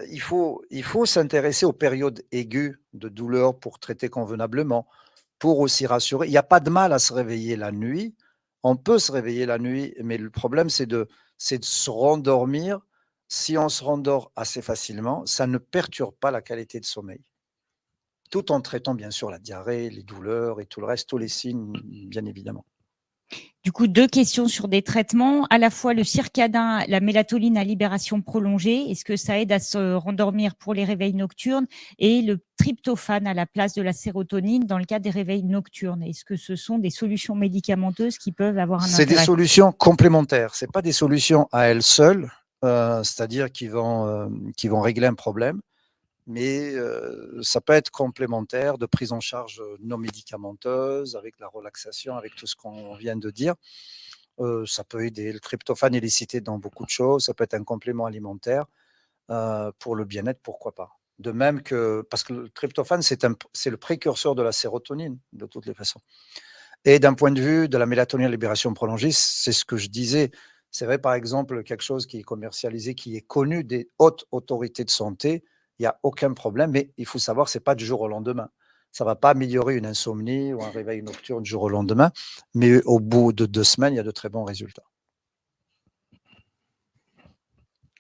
il faut s'intéresser aux périodes aiguës de douleur pour traiter convenablement, pour aussi rassurer. Il n'y a pas de mal à se réveiller la nuit. On peut se réveiller la nuit, mais le problème, c'est de se rendormir. Si on se rendort assez facilement, ça ne perturbe pas la qualité de sommeil. Tout en traitant bien sûr la diarrhée, les douleurs et tout le reste, tous les signes, bien évidemment. Du coup, 2 questions sur des traitements, à la fois le circadin, la mélatonine à libération prolongée, est-ce que ça aide à se rendormir pour les réveils nocturnes? Et le tryptophane à la place de la sérotonine dans le cas des réveils nocturnes. Est-ce que ce sont des solutions médicamenteuses qui peuvent avoir un C'est des intérêt? solutions complémentaires, c'est pas des solutions à elles seules, c'est-à-dire qui vont régler un problème, mais ça peut être complémentaire de prise en charge non médicamenteuse, avec la relaxation, avec tout ce qu'on vient de dire. Ça peut aider. Le tryptophane, il est cité dans beaucoup de choses. Ça peut être un complément alimentaire pour le bien-être, pourquoi pas. De même que, parce que le tryptophane, c'est le précurseur de la sérotonine, de toutes les façons. Et d'un point de vue de la mélatonine à libération prolongée, c'est ce que je disais. C'est vrai, par exemple, quelque chose qui est commercialisé, qui est connu des hautes autorités de santé, il n'y a aucun problème, mais il faut savoir, ce n'est pas du jour au lendemain. Ça ne va pas améliorer une insomnie ou un réveil nocturne du jour au lendemain, mais au bout de 2 semaines, il y a de très bons résultats.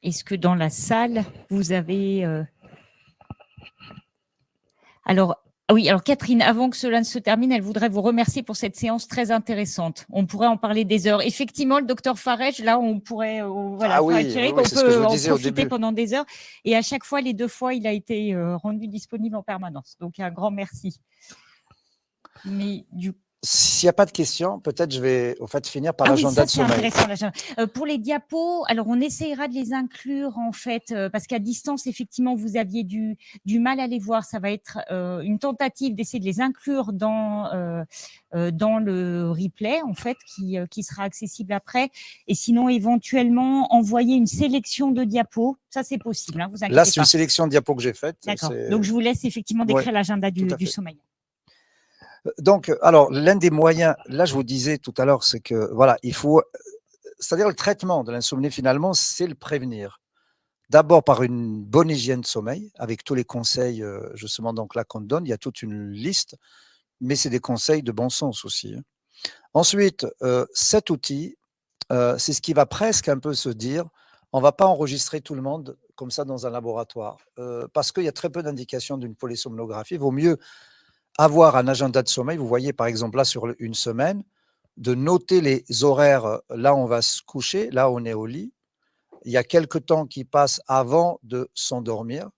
Est-ce que dans la salle, vous avez… Alors, oui, alors Catherine, avant que cela ne se termine, elle voudrait vous remercier pour cette séance très intéressante. On pourrait en parler des heures. Effectivement, le docteur Farage, là, on pourrait, voilà, Ah oui, Thierry, oui, oui, on c'est ce que je peut vous en disais au profiter début. pendant des heures. Et à chaque fois, les 2 fois, il a été rendu disponible en permanence. Donc, un grand merci. Mais du S'il n'y a pas de questions, peut-être je vais au fait finir par Ah oui, l'agenda ça de c'est sommeil. intéressant. L'agenda. Pour les diapos, alors on essayera de les inclure en fait, parce qu'à distance, effectivement, vous aviez du mal à les voir. Ça va être une tentative d'essayer de les inclure dans le replay en fait, qui sera accessible après. Et sinon, éventuellement, envoyer une sélection de diapos. Ça, c'est possible, hein, vous Là, inquiétez c'est une pas. sélection de diapos que j'ai faite. D'accord. Donc, je vous laisse effectivement Ouais, décrire l'agenda tout à du fait. sommeil. Donc, alors, l'un des moyens, là, je vous disais tout à l'heure, c'est que, voilà, il faut, c'est-à-dire le traitement de l'insomnie, finalement, c'est le prévenir. D'abord par une bonne hygiène de sommeil, avec tous les conseils, justement, donc là, qu'on donne. Il y a toute une liste, mais c'est des conseils de bon sens aussi, hein. Ensuite, cet outil, c'est ce qui va presque un peu se dire, on va pas enregistrer tout le monde comme ça dans un laboratoire, parce qu'il y a très peu d'indications d'une polysomnographie. Il vaut mieux avoir un agenda de sommeil. Vous voyez, par exemple, là, sur une semaine, de noter les horaires. Là, on va se coucher. Là, on est au lit. Il y a quelques temps qui passent avant de s'endormir.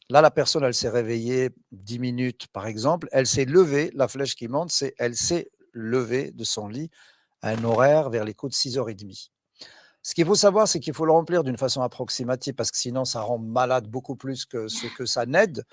Là, la personne, elle s'est réveillée 10 minutes, par exemple. Elle s'est levée. La flèche qui monte, c'est elle s'est levée de son lit à un horaire vers les coups de 6h30. Ce qu'il faut savoir, c'est qu'il faut le remplir d'une façon approximative parce que sinon, ça rend malade beaucoup plus que ce que ça n'aide.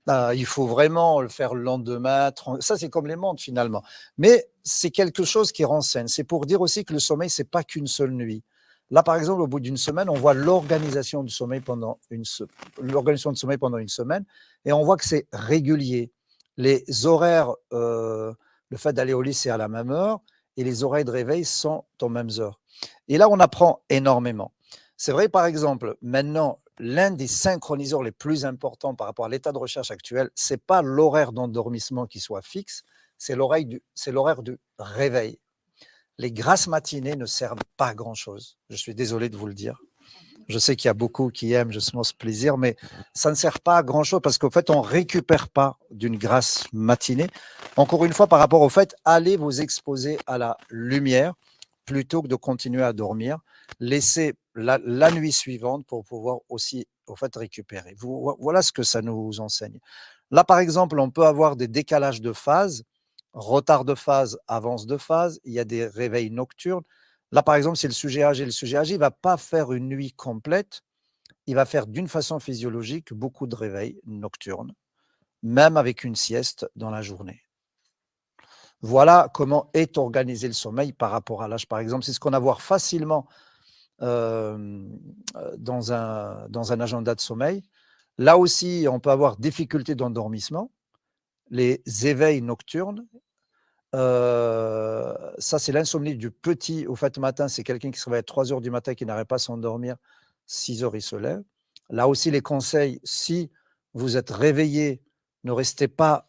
Il faut vraiment le faire le lendemain. Ça, c'est comme les montres finalement. Mais c'est quelque chose qui renseigne. C'est pour dire aussi que le sommeil, c'est pas qu'une seule nuit. Là, par exemple, au bout d'une semaine, on voit l'organisation du sommeil pendant une semaine et on voit que c'est régulier. Les horaires, le fait d'aller au lit, c'est à la même heure et les horaires de réveil sont aux mêmes heures. Et là, on apprend énormément. C'est vrai, par exemple, maintenant, l'un des synchroniseurs les plus importants par rapport à l'état de recherche actuel, ce n'est pas l'horaire d'endormissement qui soit fixe, c'est l'horaire du réveil. Les grasses matinées ne servent pas à grand-chose. Je suis désolé de vous le dire. Je sais qu'il y a beaucoup qui aiment justement ce plaisir, mais ça ne sert pas à grand-chose parce qu'au fait, on ne récupère pas d'une grasse matinée. Encore une fois, par rapport au fait, allez vous exposer à la lumière plutôt que de continuer à dormir. Laissez la nuit suivante pour pouvoir aussi au fait, récupérer. Voilà ce que ça nous enseigne. Là, par exemple, on peut avoir des décalages de phase, retard de phase, avance de phase. Il y a des réveils nocturnes. Là, par exemple, c'est le sujet âgé. Le sujet âgé ne va pas faire une nuit complète. Il va faire d'une façon physiologique beaucoup de réveils nocturnes, même avec une sieste dans la journée. Voilà comment est organisé le sommeil par rapport à l'âge, par exemple. C'est ce qu'on va voir facilement dans un agenda de sommeil. Là aussi, on peut avoir difficulté d'endormissement, les éveils nocturnes. Ça, c'est l'insomnie du petit au fait matin. C'est quelqu'un qui se réveille à 3 heures du matin qui n'arrive pas à s'endormir. 6 heures, il se lève. Là aussi, les conseils, si vous êtes réveillé, ne restez pas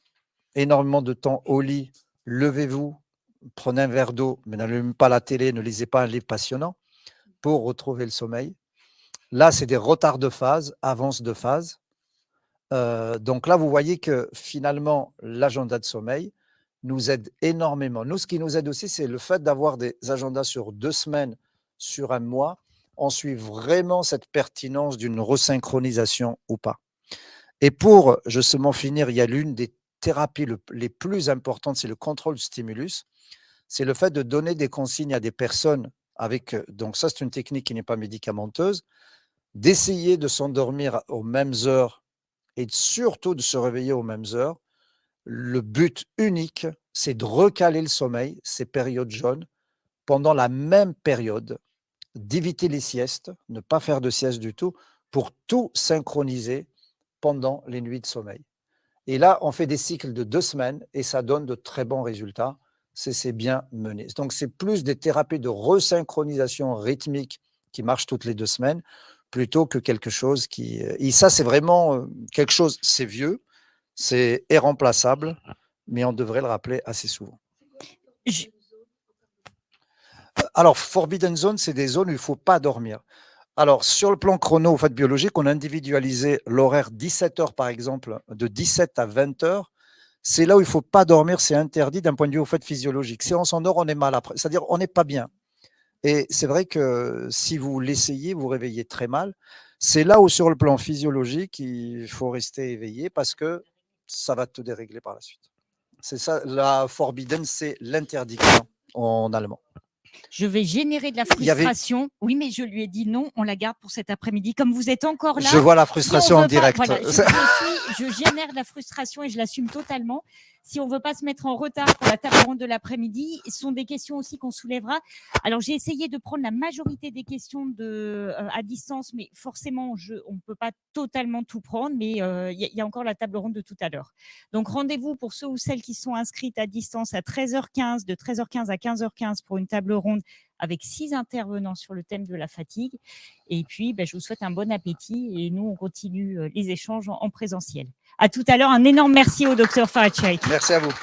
énormément de temps au lit. Levez-vous, prenez un verre d'eau, mais n'allumez pas la télé, ne lisez pas un livre passionnant pour retrouver le sommeil. Là, c'est des retards de phase, avance de phase. Donc là, vous voyez que finalement, l'agenda de sommeil nous aide énormément. Nous, ce qui nous aide aussi, c'est le fait d'avoir des agendas sur 2 semaines, sur un mois. On suit vraiment cette pertinence d'une resynchronisation ou pas. Et pour justement finir, il y a l'une des thérapies les plus importantes, c'est le contrôle stimulus. C'est le fait de donner des consignes à des personnes avec, donc ça c'est une technique qui n'est pas médicamenteuse, d'essayer de s'endormir aux mêmes heures et surtout de se réveiller aux mêmes heures. Le but unique, c'est de recaler le sommeil, ces périodes jaunes, pendant la même période, d'éviter les siestes, ne pas faire de sieste du tout, pour tout synchroniser pendant les nuits de sommeil. Et là, on fait des cycles de 2 semaines et ça donne de très bons résultats. C'est bien mené. Donc, c'est plus des thérapies de resynchronisation rythmique qui marchent toutes les 2 semaines, plutôt que quelque chose qui… Et ça, c'est vraiment quelque chose, c'est vieux, c'est irremplaçable, mais on devrait le rappeler assez souvent. Alors, Forbidden Zone, c'est des zones où il ne faut pas dormir. Alors, sur le plan chrono, au fait, biologique, on a individualisé l'horaire 17 heures, par exemple, de 17 à 20 heures. C'est là où il ne faut pas dormir, c'est interdit d'un point de vue au fait physiologique. Si on s'endort, on est mal après, c'est-à-dire on n'est pas bien. Et c'est vrai que si vous l'essayez, vous réveillez très mal. C'est là où, sur le plan physiologique, il faut rester éveillé parce que ça va te dérégler par la suite. C'est ça, la Forbidden, c'est l'interdiction en allemand. Je vais générer de la Il y avait- frustration. Oui, mais je lui ai dit non, on la garde pour cet après-midi. Comme vous êtes encore là, Je vois la si on frustration en veut pas- direct. voilà, je génère de la frustration et je l'assume totalement. Si on ne veut pas se mettre en retard pour la table ronde de l'après-midi, ce sont des questions aussi qu'on soulèvera. Alors, j'ai essayé de prendre la majorité des questions à distance, mais forcément, on ne peut pas totalement tout prendre, mais il y a encore la table ronde de tout à l'heure. Donc, rendez-vous pour ceux ou celles qui sont inscrites à distance à 13h15, de 13h15 à 15h15 pour une table ronde avec 6 intervenants sur le thème de la fatigue. Et puis, je vous souhaite un bon appétit et nous, on continue les échanges en présentiel. À tout à l'heure. Un énorme merci au docteur Farad Shaikh. Merci à vous.